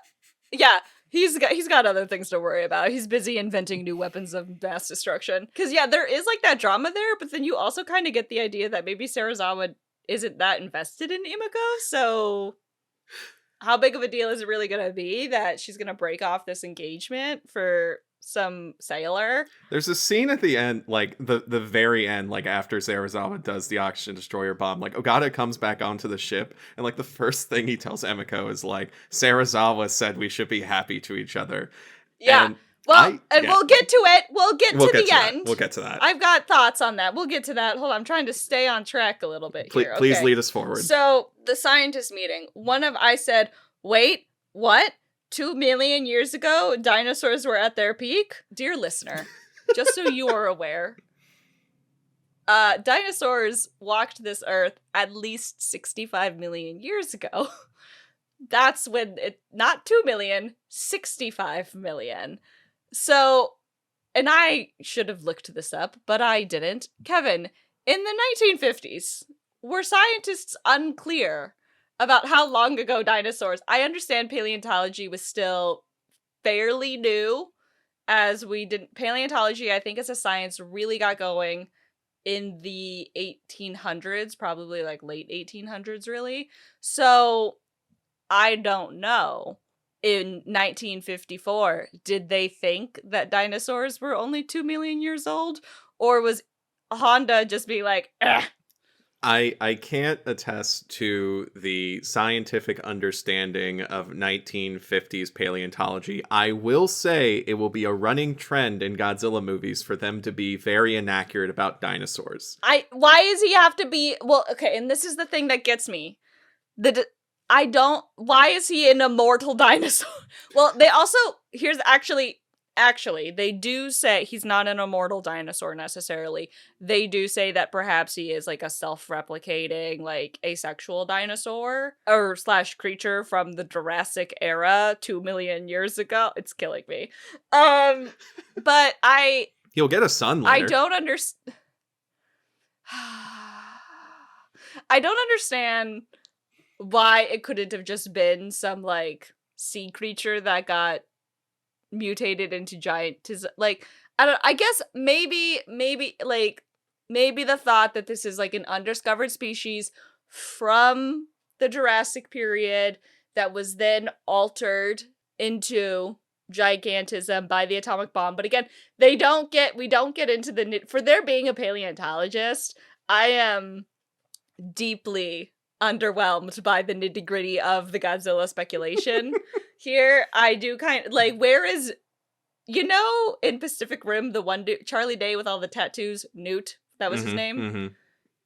yeah, he's got other things to worry about. He's busy inventing new weapons of mass destruction. Because, yeah, there is, like, that drama there, but then you also kind of get the idea that maybe Serizawa isn't that invested in Imiko, so... How big of a deal is it really going to be that she's going to break off this engagement for some sailor? There's a scene at the end, like the very end, like after Serizawa does the oxygen destroyer bomb, like Ogata comes back onto the ship, and like the first thing he tells Emiko is like, Serizawa said we should be happy to each other. Yeah. And we'll get to it. We'll get to the end. We'll get to that. I've got thoughts on that. We'll get to that. Hold on. I'm trying to stay on track a little bit here. Please okay. lead us forward. So, the scientist meeting. I said, wait, what? 2 million years ago, dinosaurs were at their peak? Dear listener, just so you are aware, dinosaurs walked this earth at least 65 million years ago. That's when not 2 million, 65 million. So, and I should have looked this up, but I didn't. Kevin, in the 1950s, were scientists unclear about how long ago dinosaurs... I understand paleontology was still fairly new, as we didn't... Paleontology, I think, as a science, really got going in the 1800s, probably like late 1800s, really. So, I don't know. In 1954, did they think that dinosaurs were only 2 million years old? Or was Honda just being like, eh? I can't attest to the scientific understanding of 1950s paleontology. I will say it will be a running trend in Godzilla movies for them to be very inaccurate about dinosaurs. Why does he have to be... Well, okay, and this is the thing that gets me. Why is he an immortal dinosaur? Well, they also... Actually, they do say he's not an immortal dinosaur necessarily. They do say that perhaps he is like a self-replicating, like asexual dinosaur or / creature from the Jurassic era 2 million years ago. It's killing me. But He'll get a son later. I don't understand. I don't understand why it couldn't have just been some like sea creature that got mutated into giant, like, I guess maybe the thought that this is like an undiscovered species from the Jurassic period that was then altered into gigantism by the atomic bomb. But again, we don't get into for there being a paleontologist, I am deeply underwhelmed by the nitty-gritty of the Godzilla speculation. Here, I do kind of, like, where is, in Pacific Rim, the one dude, Charlie Day with all the tattoos, Newt, that was his name?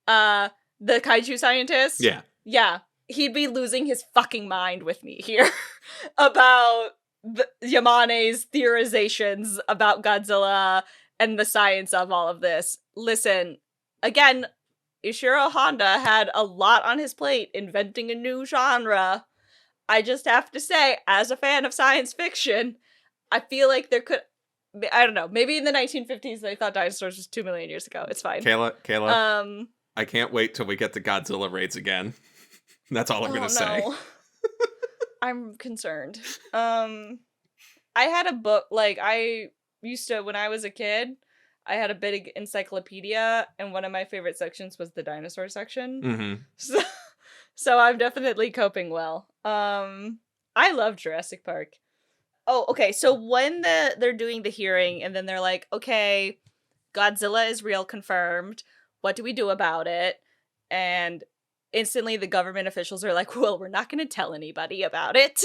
The kaiju scientist? Yeah. Yeah. He'd be losing his fucking mind with me here about Yamane's theorizations about Godzilla and the science of all of this. Listen, again, Ishiro Honda had a lot on his plate inventing a new genre. I just have to say, as a fan of science fiction, I feel like there could, I don't know, maybe in the 1950s they thought dinosaurs was 2 million years ago. It's fine. Kayla, I can't wait till we get to Godzilla raids again. That's all I'm going to say. I'm concerned. I had a book, like, I used to, when I was a kid, I had a big encyclopedia, and one of my favorite sections was the dinosaur section. Mm-hmm. So I'm definitely coping well. I love Jurassic Park. Oh, okay, so when they're doing the hearing, and then they're like, okay, Godzilla is real, confirmed. What do we do about it? And instantly the government officials are like, well, we're not going to tell anybody about it.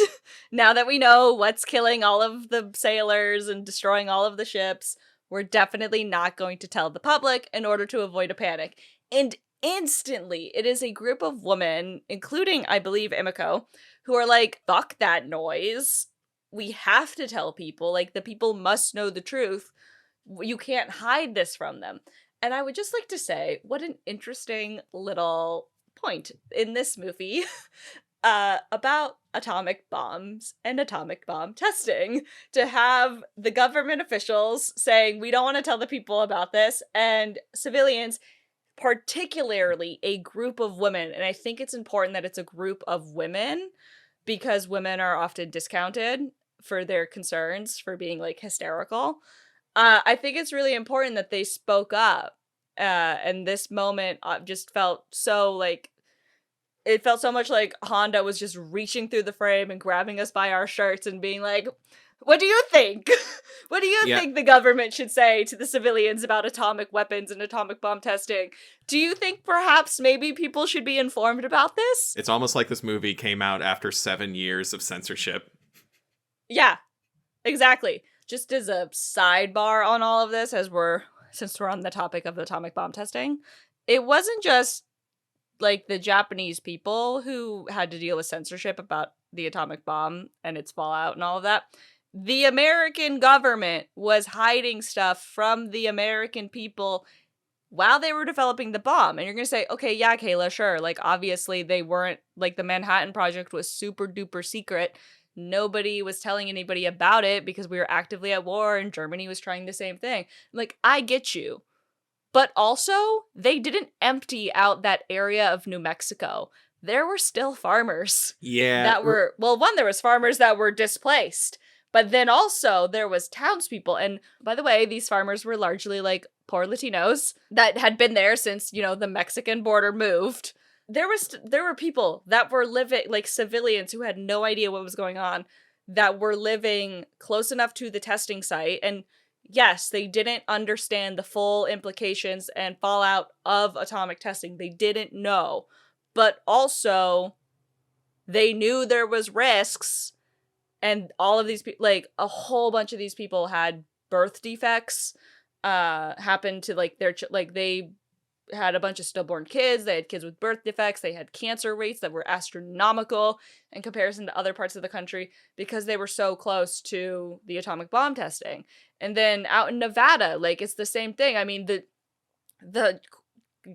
Now that we know what's killing all of the sailors and destroying all of the ships, we're definitely not going to tell the public in order to avoid a panic. And instantly, it is a group of women, including, I believe, Emiko, who are like, fuck that noise. We have to tell people. Like, the people must know the truth. You can't hide this from them. And I would just like to say, what an interesting little point in this movie about atomic bombs and atomic bomb testing, to have the government officials saying, we don't want to tell the people about this, and civilians, particularly a group of women. And I think it's important that it's a group of women, because women are often discounted for their concerns, for being like hysterical. I think it's really important that they spoke up. And this moment just felt so like, it felt so much like Honda was just reaching through the frame and grabbing us by our shirts and being like, what do you think? What do you think the government should say to the civilians about atomic weapons and atomic bomb testing? Do you think perhaps maybe people should be informed about this? It's almost like this movie came out after 7 years of censorship. Yeah, exactly. Just as a sidebar on all of this, since we're on the topic of atomic bomb testing, it wasn't just like the Japanese people who had to deal with censorship about the atomic bomb and its fallout and all of that. The American government was hiding stuff from the American people while they were developing the bomb. And you're going to say, okay, yeah, Kayla, sure. Like, obviously they weren't, like, the Manhattan Project was super duper secret. Nobody was telling anybody about it because we were actively at war and Germany was trying the same thing. Like, I get you. But also, they didn't empty out that area of New Mexico. There were still farmers. Yeah. That were, well, one, there was farmers that were displaced. But then also, there was townspeople. And by the way, these farmers were largely, like, poor Latinos that had been there since, you know, the Mexican border moved. There were people that were living, like, civilians who had no idea what was going on, that were living close enough to the testing site. And yes, they didn't understand the full implications and fallout of atomic testing. They didn't know. But also, they knew there was risks. And all of these people, like, a whole bunch of these people had birth defects, happened to, like, they had a bunch of stillborn kids, they had kids with birth defects, they had cancer rates that were astronomical in comparison to other parts of the country because they were so close to the atomic bomb testing. And then out in Nevada, like, it's the same thing. I mean, the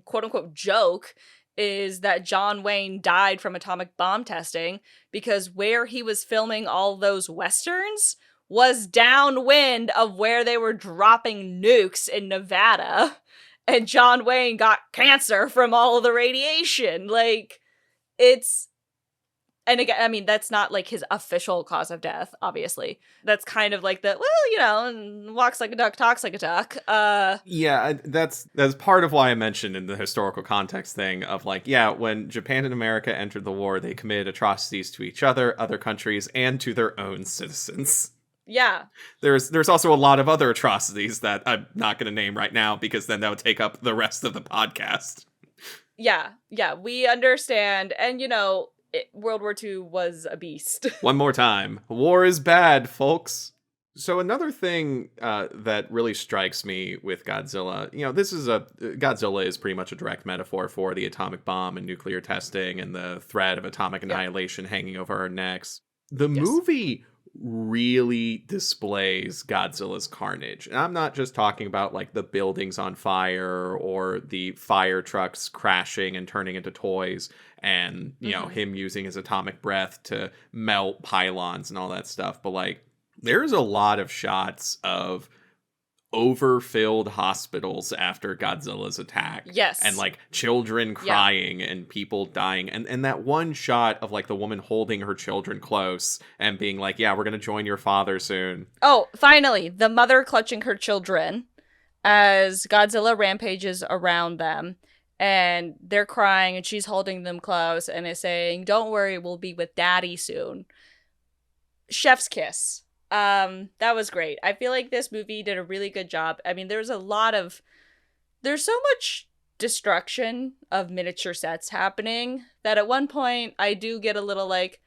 quote-unquote joke is that John Wayne died from atomic bomb testing because where he was filming all those westerns was downwind of where they were dropping nukes in Nevada. And John Wayne got cancer from all of the radiation. Like, it's... And again, I mean, that's not, like, his official cause of death, obviously. That's kind of like the, well, you know, walks like a duck, talks like a duck. Yeah, that's part of why I mentioned in the historical context thing of, like, yeah, when Japan and America entered the war, they committed atrocities to each other countries, and to their own citizens. Yeah. There's also a lot of other atrocities that I'm not going to name right now, because then that would take up the rest of the podcast. Yeah, we understand. And, you know, World War II was a beast. One more time. War is bad, folks. So another thing that really strikes me with Godzilla, you know, Godzilla is pretty much a direct metaphor for the atomic bomb and nuclear testing and the threat of atomic annihilation hanging over our necks. The movie really displays Godzilla's carnage. And I'm not just talking about like the buildings on fire or the fire trucks crashing and turning into toys and, you know, him using his atomic breath to melt pylons and all that stuff. But like, there's a lot of shots of overfilled hospitals after Godzilla's attack. Yes. And like children crying and people dying. And that one shot of like the woman holding her children close and being like, yeah, we're going to join your father soon. Oh, finally, the mother clutching her children as Godzilla rampages around them. And they're crying and she's holding them close and is saying, don't worry, we'll be with daddy soon. Chef's kiss. That was great. I feel like this movie did a really good job. I mean, there's so much destruction of miniature sets happening that at one point I do get a little like,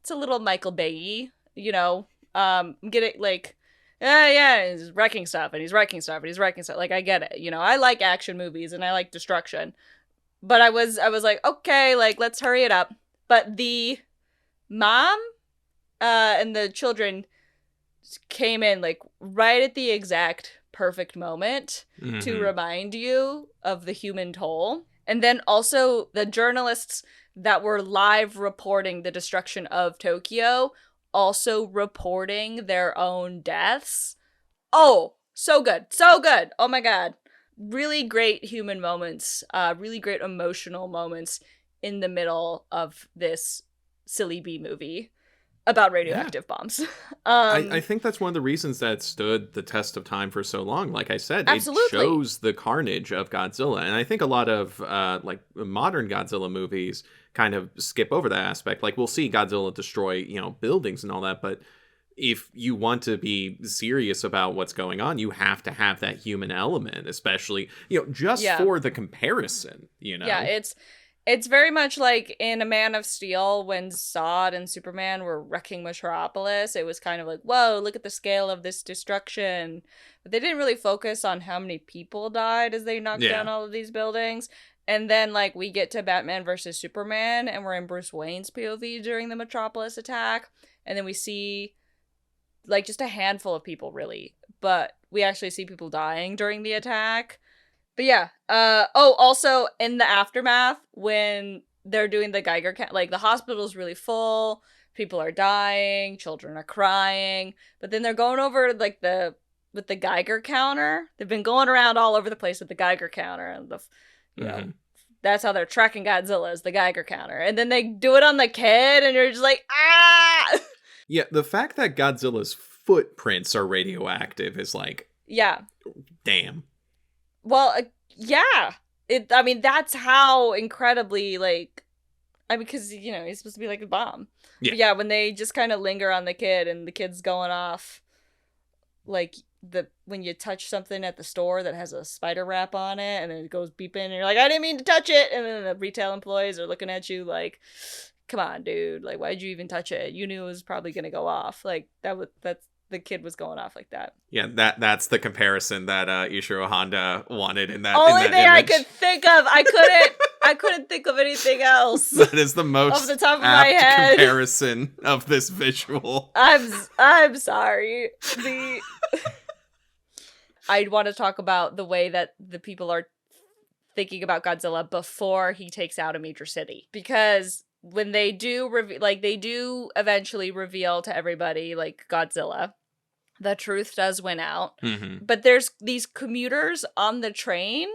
it's a little Michael Bay-y, you know, get it like, yeah, he's wrecking stuff and he's wrecking stuff and he's wrecking stuff. Like, I get it. You know, I like action movies and I like destruction, but I was like, okay, like, let's hurry it up. But the mom, and the children came in like right at the exact perfect moment to remind you of the human toll. And then also the journalists that were live reporting the destruction of Tokyo also reporting their own deaths. Oh, so good. So good. Oh my God. Really great human moments, really great emotional moments in the middle of this silly B movie about radioactive bombs. I think that's one of the reasons that stood the test of time for so long. Like I said, absolutely. It shows the carnage of Godzilla. And I think a lot of like modern Godzilla movies kind of skip over that aspect. Like we'll see Godzilla destroy, you know, buildings and all that. But if you want to be serious about what's going on, you have to have that human element, especially, you know, just for the comparison, you know? Yeah, it's very much like in A Man of Steel when Zod and Superman were wrecking Metropolis. It was kind of like, whoa, look at the scale of this destruction. But they didn't really focus on how many people died as they knocked down all of these buildings. And then, like, we get to Batman versus Superman, and we're in Bruce Wayne's POV during the Metropolis attack. And then we see, like, just a handful of people, really. But we actually see people dying during the attack. But yeah, also in the aftermath, when they're doing the Geiger count, like the hospital's really full, people are dying, children are crying, but then they're going over like with the Geiger counter. They've been going around all over the place with the Geiger counter, and you know, that's how they're tracking Godzilla, is the Geiger counter. And then they do it on the kid, and you're just like, ah! Yeah, the fact that Godzilla's footprints are radioactive is like, yeah, damn. Well, yeah. I mean, that's how incredibly, like, I mean, because, you know, he's supposed to be like a bomb. Yeah. But yeah, when they just kind of linger on the kid and the kid's going off, like, when you touch something at the store that has a spider wrap on it and then it goes beeping and you're like, I didn't mean to touch it. And then the retail employees are looking at you like, come on, dude. Like, why'd you even touch it? You knew it was probably going to go off. Like, that's the kid was going off like that. Yeah, that's the comparison that Ishiro Honda wanted in that. Only in that thing image. I could think of. I couldn't think of anything else. That is the most off the top of my head comparison of this visual. I'm sorry. I want to talk about the way that the people are thinking about Godzilla before he takes out a major city, because when they do they do eventually reveal to everybody like Godzilla, the truth does win out. But there's these commuters on the train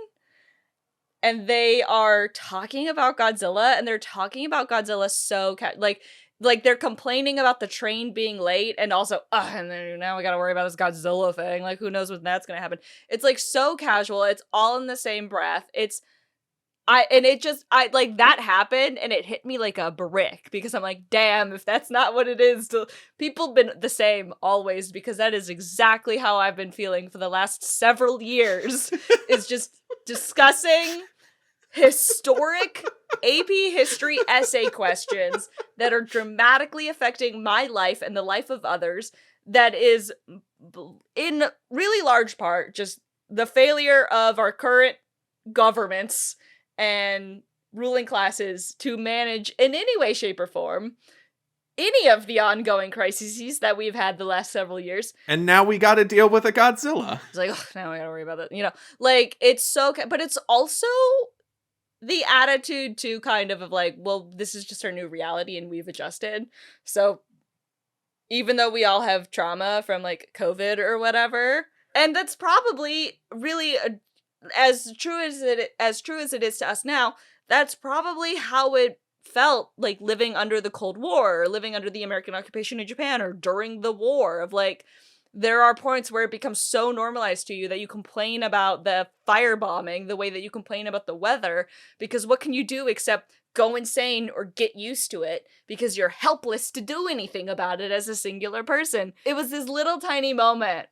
and they are talking about Godzilla, and they're talking about Godzilla so like they're complaining about the train being late, and also and then now we gotta worry about this Godzilla thing, like who knows when that's gonna happen. It's like so casual, it's all in the same breath. Like that happened and it hit me like a brick, because I'm like, damn, if that's not what it is people been the same always, because that is exactly how I've been feeling for the last several years. Is just discussing historic AP history essay questions that are dramatically affecting my life and the life of others, that is in really large part just the failure of our current governments and ruling classes to manage in any way, shape, or form any of the ongoing crises that we've had the last several years. And now we gotta deal with a Godzilla. It's like, oh, now I gotta worry about that. You know, like, it's so, but it's also the attitude too, kind of like, well, this is just our new reality and we've adjusted. So even though we all have trauma from like COVID or whatever, and that's probably really as true as it is to us now, that's probably how it felt like living under the Cold War or living under the American occupation in Japan or during the war. Of like, there are points where it becomes so normalized to you that you complain about the firebombing the way that you complain about the weather, because what can you do except go insane or get used to it because you're helpless to do anything about it as a singular person. It was this little tiny moment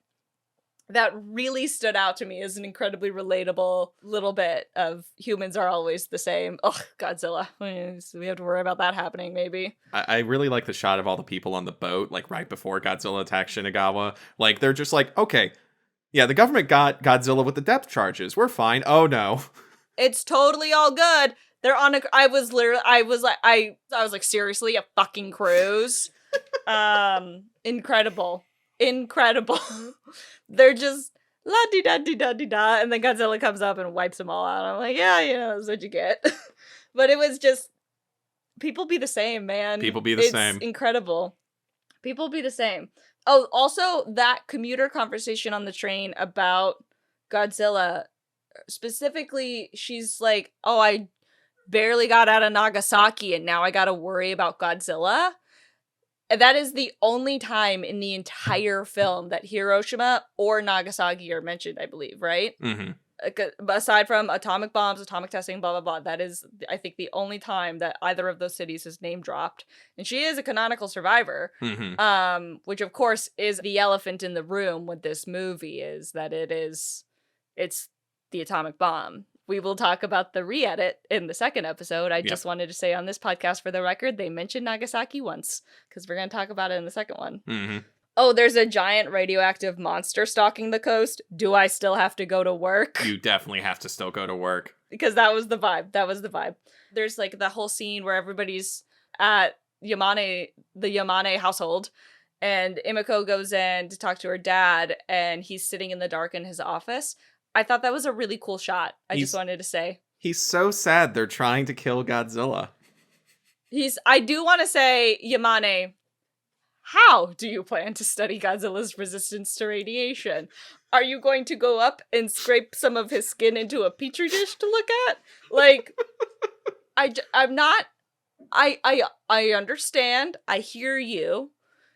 that really stood out to me as an incredibly relatable little bit of humans are always the same. Ugh, Godzilla. We have to worry about that happening, maybe. I really like the shot of all the people on the boat, like right before Godzilla attacks Shinagawa. Like, they're just like, okay, yeah, the government got Godzilla with the depth charges. We're fine. Oh, no. It's totally all good. They're on I was like, seriously, a fucking cruise? Incredible. They're just la-di-da-di-da-di-da, and then Godzilla comes up and wipes them all out. I'm like, yeah, you know, that's what you get. But it was just, people be the same, man. People be the same. It's incredible. People be the same. Oh, also, that commuter conversation on the train about Godzilla, specifically, she's like, oh, I barely got out of Nagasaki, and now I gotta worry about Godzilla. And that is the only time in the entire film that Hiroshima or Nagasaki are mentioned, I believe, right? Mm-hmm. Aside from atomic bombs, atomic testing, blah, blah, blah. That is, I think, the only time that either of those cities is name dropped. And she is a canonical survivor, which, of course, is the elephant in the room with this movie, is that it's the atomic bomb. We will talk about the re-edit in the second episode. I just wanted to say on this podcast, for the record, they mentioned Nagasaki once, because we're going to talk about it in the second one. Mm-hmm. Oh, there's a giant radioactive monster stalking the coast. Do I still have to go to work? You definitely have to still go to work. Because that was the vibe. There's like the whole scene where everybody's at the Yamane household, and Imiko goes in to talk to her dad, and he's sitting in the dark in his office. I thought that was a really cool shot. I just wanted to say. He's so sad they're trying to kill Godzilla. I do want to say, Yamane, how do you plan to study Godzilla's resistance to radiation? Are you going to go up and scrape some of his skin into a petri dish to look at? Like, I'm not, I understand. I hear you.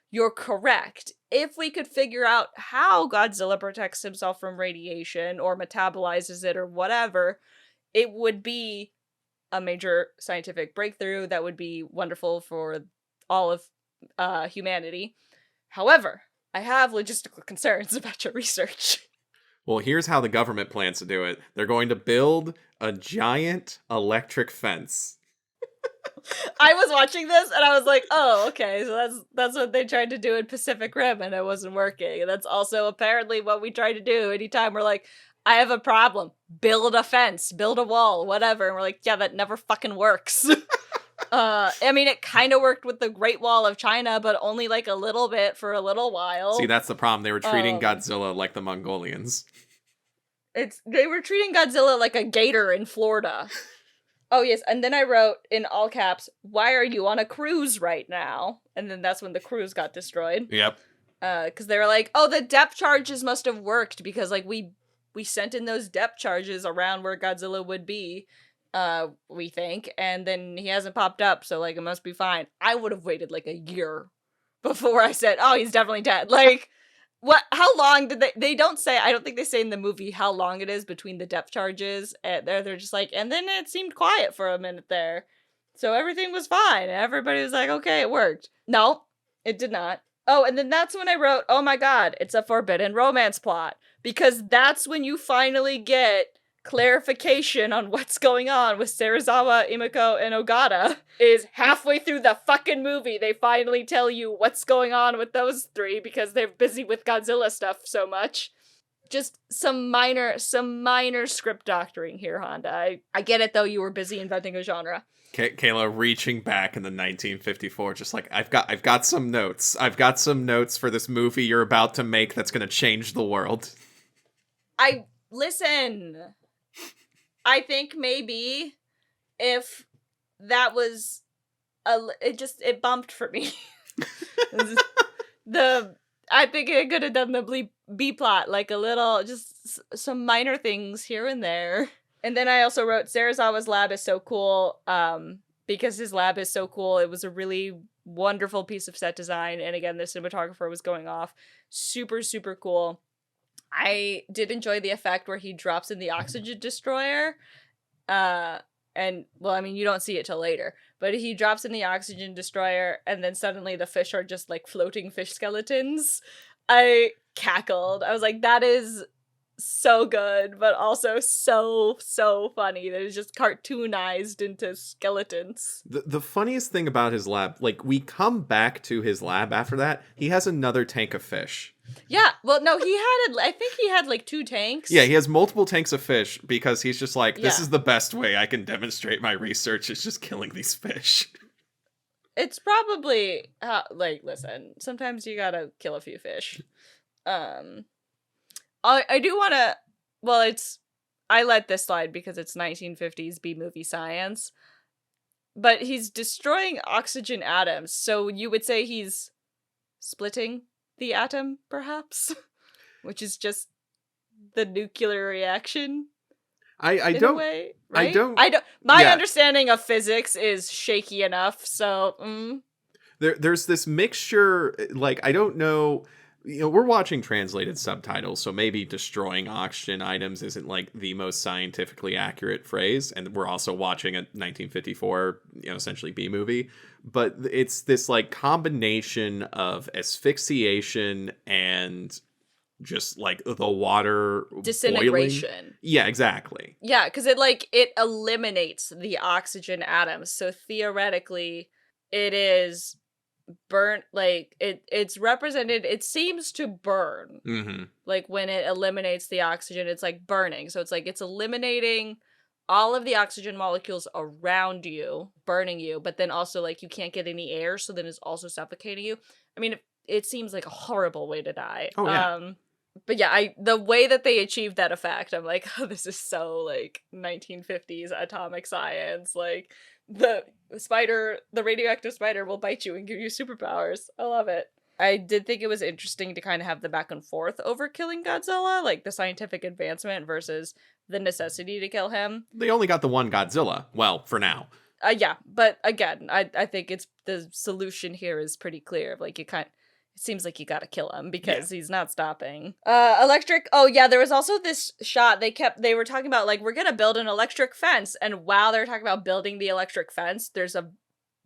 You're correct. If we could figure out how Godzilla protects himself from radiation or metabolizes it or whatever, it would be a major scientific breakthrough that would be wonderful for all of humanity. However, I have logistical concerns about your research. Well, here's how the government plans to do it. They're going to build a giant electric fence. I was watching this and I was like, oh, okay, so that's what they tried to do in Pacific Rim and it wasn't working. And that's also apparently what we try to do anytime we're like, I have a problem. Build a fence, build a wall, whatever. And we're like, yeah, that never fucking works. I mean, it kind of worked with the Great Wall of China, but only like a little bit for a little while. See, that's the problem. They were treating Godzilla like the Mongolians. They were treating Godzilla like a gator in Florida. Oh, yes, and then I wrote, in all caps, why are you on a cruise right now? And then that's when the cruise got destroyed. Yep. Because they were like, oh, the depth charges must have worked, because, like, we sent in those depth charges around where Godzilla would be, we think, and then he hasn't popped up, so, like, it must be fine. I would have waited, like, a year before I said, oh, he's definitely dead. Like, how long did they don't say, I don't think they say in the movie how long it is between the depth charges. They're just like, and then it seemed quiet for a minute there. So everything was fine. Everybody was like, okay, it worked. No, it did not. Oh, and then that's when I wrote, oh my god, it's a forbidden romance plot. Because that's when you finally get clarification on what's going on with Serizawa, Imiko, and Ogata. Is halfway through the fucking movie, they finally tell you what's going on with those three because they're busy with Godzilla stuff so much. Just some minor script doctoring here, Honda. I get it though. You were busy inventing a genre. Kayla reaching back in the 1954, just like, I've got some notes. I've got some notes for this movie you're about to make that's going to change the world. Listen. I think maybe if that was it bumped for me. I think it could have done the B plot, like a little, just some minor things here and there. And then I also wrote Serizawa's lab is so cool, because his lab is so cool. It was a really wonderful piece of set design. And again, the cinematographer was going off. Super, super cool. I did enjoy the effect where he drops in the oxygen destroyer. And, well, I mean, you don't see it till later. But he drops in the oxygen destroyer, and then suddenly the fish are just, like, floating fish skeletons. I cackled. I was like, that is so good, but also so funny that it's just cartoonized into skeletons. The funniest thing about his lab, like, we come back to his lab after that, he has another tank of fish. Yeah, well, no, I think he had, like, 2 tanks. Yeah, he has multiple tanks of fish because he's just like, this is the best way I can demonstrate my research, is just killing these fish. It's probably, like, listen, sometimes you gotta kill a few fish. I do want to, well, I let this slide because it's 1950s B-movie science, but he's destroying oxygen atoms, so you would say he's splitting the atom, perhaps? Which is just the nuclear reaction. I don't. Way, right? I don't. My understanding of physics is shaky enough, so. There's this mixture. Like, I don't know. You know, we're watching translated subtitles, so maybe destroying oxygen items isn't like the most scientifically accurate phrase. And we're also watching a 1954, essentially B movie. But it's this like combination of asphyxiation and just like the water disintegration. Boiling. Yeah, exactly. Yeah, because it eliminates the oxygen atoms. So theoretically, it is burnt, like it's represented, it seems to burn. Mm-hmm. Like when it eliminates the oxygen, it's like burning. So it's like it's eliminating all of the oxygen molecules around you, burning you, but then also like you can't get any air, so then it's also suffocating you. I mean, it seems like a horrible way to die. Oh, yeah. But yeah, the way that they achieved that effect, I'm like, oh, this is so like 1950s atomic science. Like the radioactive spider will bite you and give you superpowers. I love it. I did think it was interesting to kind of have the back and forth over killing Godzilla, like the scientific advancement versus the necessity to kill him. They only got the one Godzilla. Well, for now. Yeah, but again, I think the solution here is pretty clear. Like it seems like you gotta kill him because he's not stopping. Electric. Oh yeah, there was also this shot they were talking about, like, we're gonna build an electric fence, and while they're talking about building the electric fence, there's a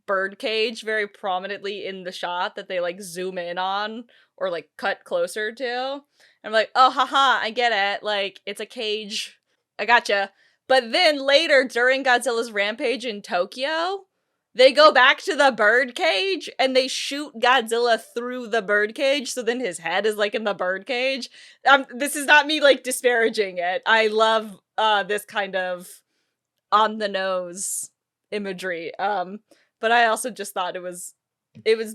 bird cage very prominently in the shot that they like zoom in on or like cut closer to. And I'm like, oh haha, I get it. Like it's a cage. I gotcha. But then later during Godzilla's rampage in Tokyo, they go back to the bird cage and they shoot Godzilla through the bird cage. So then his head is like in the bird cage. This is not me like disparaging it. I love this kind of on the nose imagery. But I also just thought it was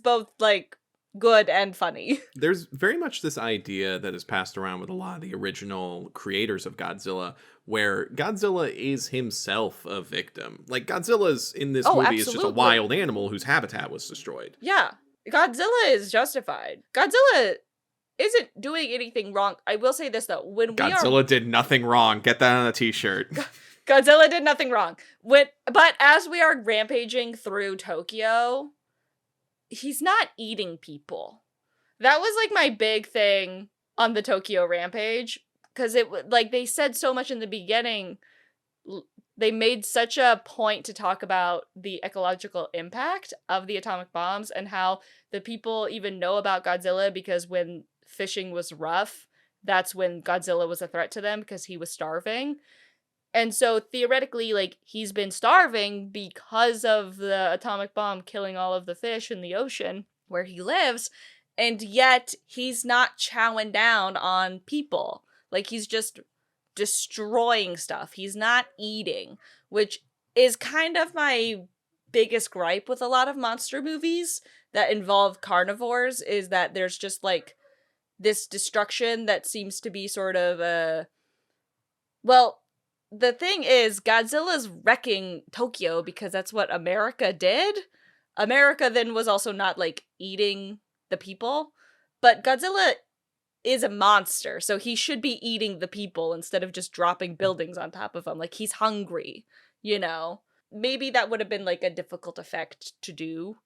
both like good and funny. There's very much this idea that is passed around with a lot of the original creators of Godzilla, where Godzilla is himself a victim. Like, Godzilla's in this movie absolutely. is just a wild animal whose habitat was destroyed. Yeah. Godzilla is justified. Godzilla isn't doing anything wrong. I will say this, though. Godzilla did nothing wrong. Get that on a t-shirt. Godzilla did nothing wrong. But as we are rampaging through Tokyo, he's not eating people. That was like my big thing on the Tokyo rampage, because it like they said so much in the beginning. They made such a point to talk about the ecological impact of the atomic bombs and how the people even know about Godzilla because when fishing was rough, that's when Godzilla was a threat to them because he was starving. And so theoretically, like, he's been starving because of the atomic bomb killing all of the fish in the ocean where he lives, and yet he's not chowing down on people. Like, he's just destroying stuff. He's not eating, which is kind of my biggest gripe with a lot of monster movies that involve carnivores, is that there's just, like, this destruction that seems to be sort of a... Well, the thing is, Godzilla's wrecking Tokyo because that's what America did. America then was also not, like, eating the people, but Godzilla is a monster, so he should be eating the people instead of just dropping buildings on top of them. Like, he's hungry, you know? Maybe that would have been, like, a difficult effect to do,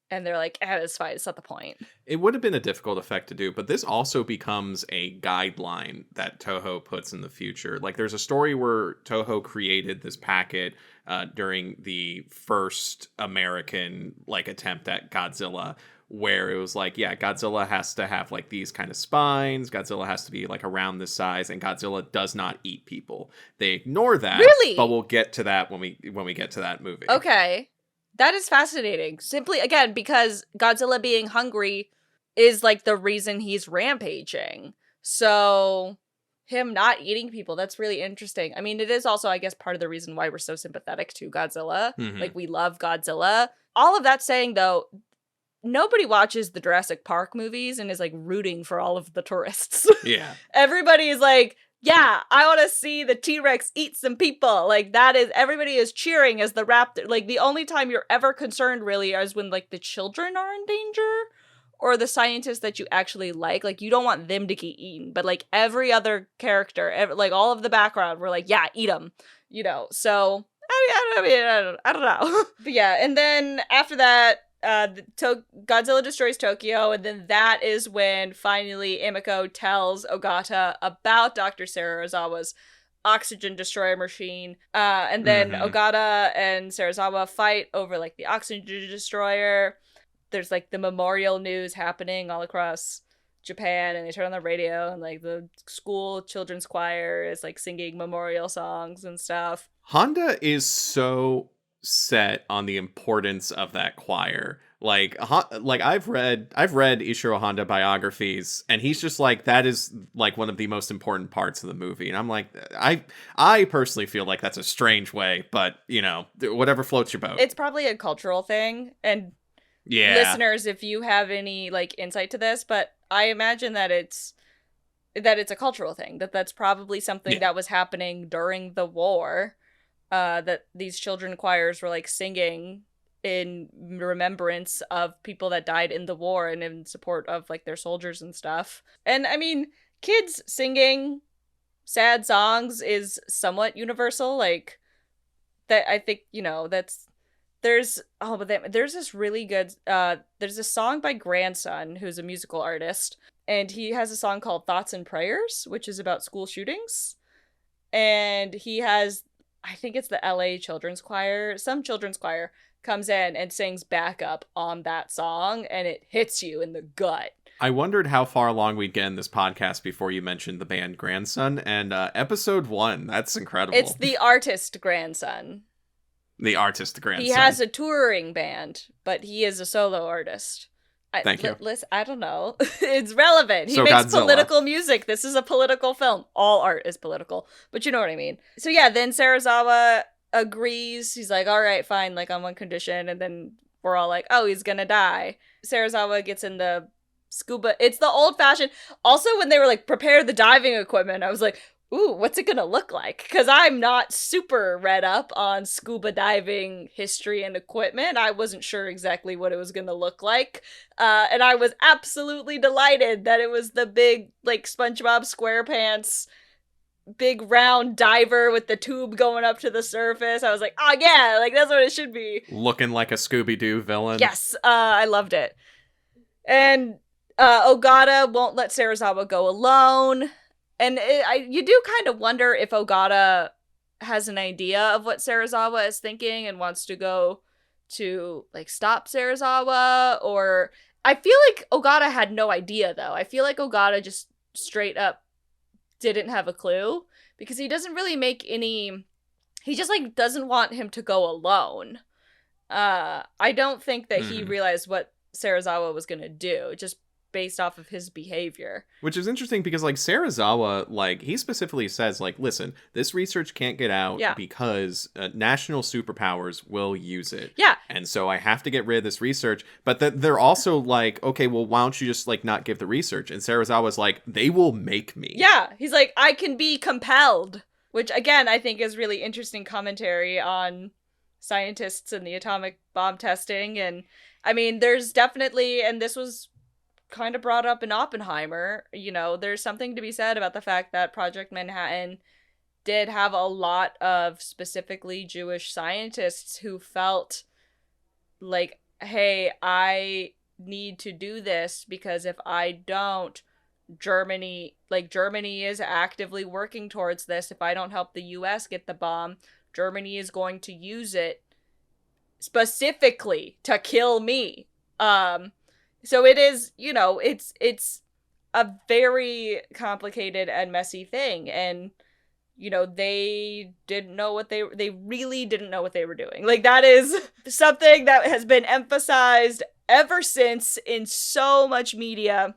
and they're like, it's fine, it's not the point. It would have been a difficult effect to do, but this also becomes a guideline that Toho puts in the future. Like, there's a story where Toho created this packet during the first American, like, attempt at Godzilla, where it was like, yeah, Godzilla has to have, like, these kind of spines, Godzilla has to be, like, around this size, and Godzilla does not eat people. They ignore that, really? But we'll get to that when we get to that movie. Okay. That is fascinating. Simply, again, because Godzilla being hungry is, like, the reason he's rampaging. So, him not eating people, that's really interesting. I mean, it is also, I guess, part of the reason why we're so sympathetic to Godzilla. Mm-hmm. Like, we love Godzilla. All of that saying, though, nobody watches the Jurassic Park movies and is, like, rooting for all of the tourists. Yeah. Everybody is like, yeah, I want to see the T-Rex eat some people. Like, that is, everybody is cheering as the raptor. Like, the only time you're ever concerned, really, is when, like, the children are in danger, or the scientists that you actually like. Like, you don't want them to get eaten, but, like, every other character, like, all of the background, we're like, yeah, eat them, you know? So, I don't know. But yeah, and then after that, Godzilla destroys Tokyo, and then that is when finally Emiko tells Ogata about Dr. Serizawa's oxygen destroyer machine, and then Ogata and Serizawa fight over, like, the oxygen destroyer. There's, like, the memorial news happening all across Japan, and they turn on the radio, and, like, the school children's choir is, like, singing memorial songs and stuff. Honda is so set on the importance of that choir. Like I've read Ishiro Honda biographies, and he's just like, that is, like, one of the most important parts of the movie. And I'm like, I personally feel like that's a strange way, but, you know, whatever floats your boat. It's probably a cultural thing, and yeah, listeners, if you have any, like, insight to this, but I imagine that it's a cultural thing, that's probably something that was happening during the war, that these children choirs were, like, singing in remembrance of people that died in the war and in support of, like, their soldiers and stuff. And I mean, kids singing sad songs is somewhat universal. Like, that, I think, you know, there's this really good, there's a song by Grandson, who's a musical artist, and he has a song called Thoughts and Prayers, which is about school shootings. And he has, I think it's the LA Children's Choir, some children's choir comes in and sings backup on that song, and it hits you in the gut. I wondered how far along we'd get in this podcast before you mentioned the band Grandson, and episode 1, that's incredible. It's the artist Grandson. The artist Grandson. He has a touring band, but he is a solo artist. Thank you. Listen, I don't know. It's relevant. He makes Godzilla. Political music. This is a political film. All art is political, but you know what I mean. So yeah, then Serizawa agrees. He's like, all right, fine, like, on one condition, and then we're all like, oh, he's gonna die. Serizawa gets in the scuba. It's the old-fashioned. Also, when they were like, prepare the diving equipment, I was like, ooh, what's it gonna look like? Because I'm not super read up on scuba diving history and equipment. I wasn't sure exactly what it was gonna look like. And I was absolutely delighted that it was the big, like, SpongeBob SquarePants big round diver with the tube going up to the surface. I was like, oh yeah, like, that's what it should be. Looking like a Scooby-Doo villain. Yes, I loved it. And Ogata won't let Serizawa go alone. And you do kind of wonder if Ogata has an idea of what Serizawa is thinking and wants to go to, like, stop Serizawa, or... I feel like Ogata had no idea, though. I feel like Ogata just straight up didn't have a clue, because he doesn't really make any... He just, like, doesn't want him to go alone. I don't think that he realized what Serizawa was gonna do, just based off of his behavior. Which is interesting because, like, Serizawa, like, he specifically says, like, listen, this research can't get out because national superpowers will use it. Yeah. And so I have to get rid of this research. But they're also like, okay, well, why don't you just, like, not give the research? And Serizawa's like, they will make me. Yeah. He's like, I can be compelled. Which, again, I think is really interesting commentary on scientists and the atomic bomb testing. And, I mean, there's definitely, and this was kind of brought up in Oppenheimer, you know, there's something to be said about the fact that Project Manhattan did have a lot of specifically Jewish scientists who felt like, hey, I need to do this because if I don't, Germany is actively working towards this. If I don't help the US get the bomb, Germany is going to use it specifically to kill me. So it is, you know, it's a very complicated and messy thing. And, you know, they really didn't know what they were doing. Like, that is something that has been emphasized ever since in so much media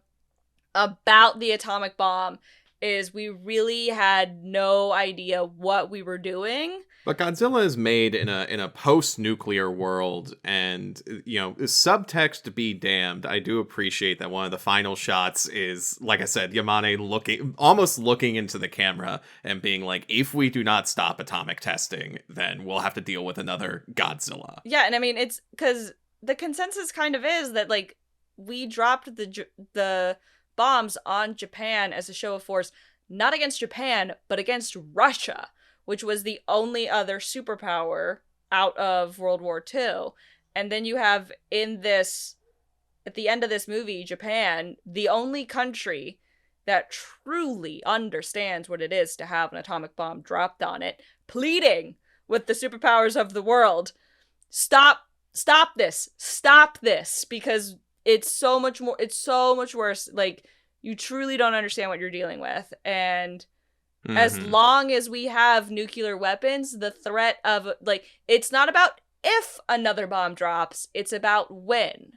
about the atomic bomb, is we really had no idea what we were doing. But Godzilla is made in a post-nuclear world, and, you know, subtext be damned. I do appreciate that one of the final shots is, like I said, Yamane almost looking into the camera and being like, if we do not stop atomic testing, then we'll have to deal with another Godzilla. Yeah, and I mean, it's because the consensus kind of is that, like, we dropped the bombs on Japan as a show of force, not against Japan, but against Russia, which was the only other superpower out of World War II. And then you have at the end of this movie, Japan, the only country that truly understands what it is to have an atomic bomb dropped on it, pleading with the superpowers of the world, stop this, because it's so much worse. Like, you truly don't understand what you're dealing with. And as long as we have nuclear weapons, the threat of, like, it's not about if another bomb drops, it's about when.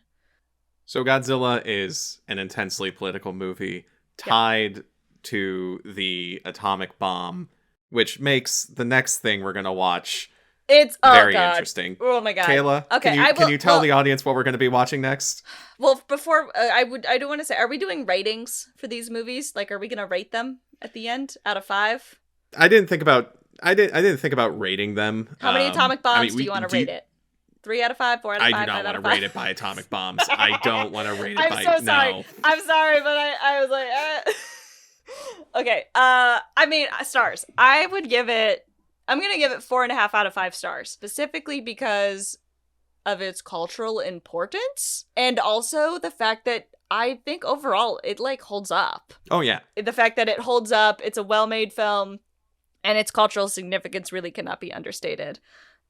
So Godzilla is an intensely political movie tied to the atomic bomb, which makes the next thing we're going to watch very interesting. Oh my god. Kayla, okay, can you tell the audience what we're going to be watching next? Well, before I do want to say, are we doing ratings for these movies? Like, are we going to rate them at the end out of 5? I didn't think about rating them. How many atomic bombs do you want to rate it? 3 out of 5, 4 out of 5? I do not want to rate it by atomic bombs. I don't want to rate it by... I'm so sorry. No. I'm sorry, but I was like... Okay, I mean, stars. I'm going to give it 4.5 out of 5 stars, specifically because of its cultural importance, and also the fact that I think overall it, like, holds up. Oh yeah. The fact that it holds up, it's a well-made film, and its cultural significance really cannot be understated.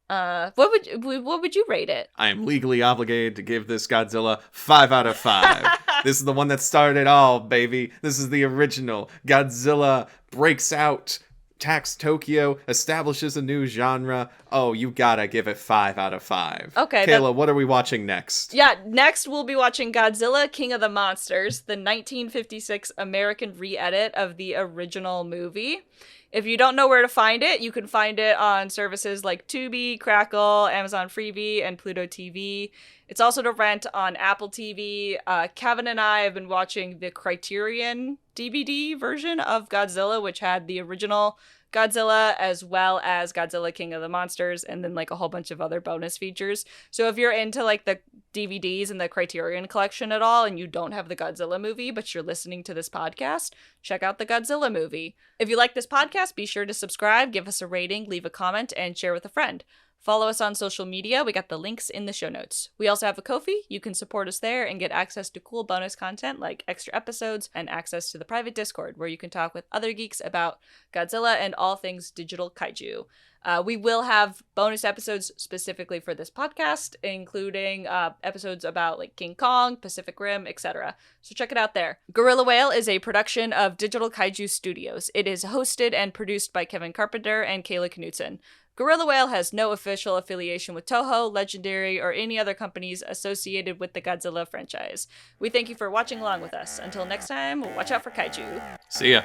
What would you rate it? I am legally obligated to give this Godzilla 5 out of 5. This is the one that started it all, baby. This is the original. Godzilla breaks out, attacks Tokyo, establishes a new genre. Oh, you gotta give it 5 out of 5. Okay. Kayla, what are we watching next? Yeah, next we'll be watching Godzilla, King of the Monsters, the 1956 American re-edit of the original movie. If you don't know where to find it, you can find it on services like Tubi, Crackle, Amazon Freevee, and Pluto TV. It's also to rent on Apple TV. Kevin and I have been watching the Criterion DVD version of Godzilla, which had the original Godzilla as well as Godzilla King of the Monsters, and then, like, a whole bunch of other bonus features. So if you're into, like, the DVDs and the Criterion collection at all, and you don't have the Godzilla movie, but you're listening to this podcast, check out the Godzilla movie. If you like this podcast, be sure to subscribe, give us a rating, leave a comment, and share with a friend. Follow us on social media. We got the links in the show notes. We also have a Ko-fi. You can support us there and get access to cool bonus content like extra episodes and access to the private Discord where you can talk with other geeks about Godzilla and all things Digital Kaiju. We will have bonus episodes specifically for this podcast, including episodes about, like, King Kong, Pacific Rim, etc. So check it out there. Gorilla Whale is a production of Digital Kaiju Studios. It is hosted and produced by Kevin Carpenter and Kayla Knutson. Gorilla Whale has no official affiliation with Toho, Legendary, or any other companies associated with the Godzilla franchise. We thank you for watching along with us. Until next time, watch out for kaiju. See ya.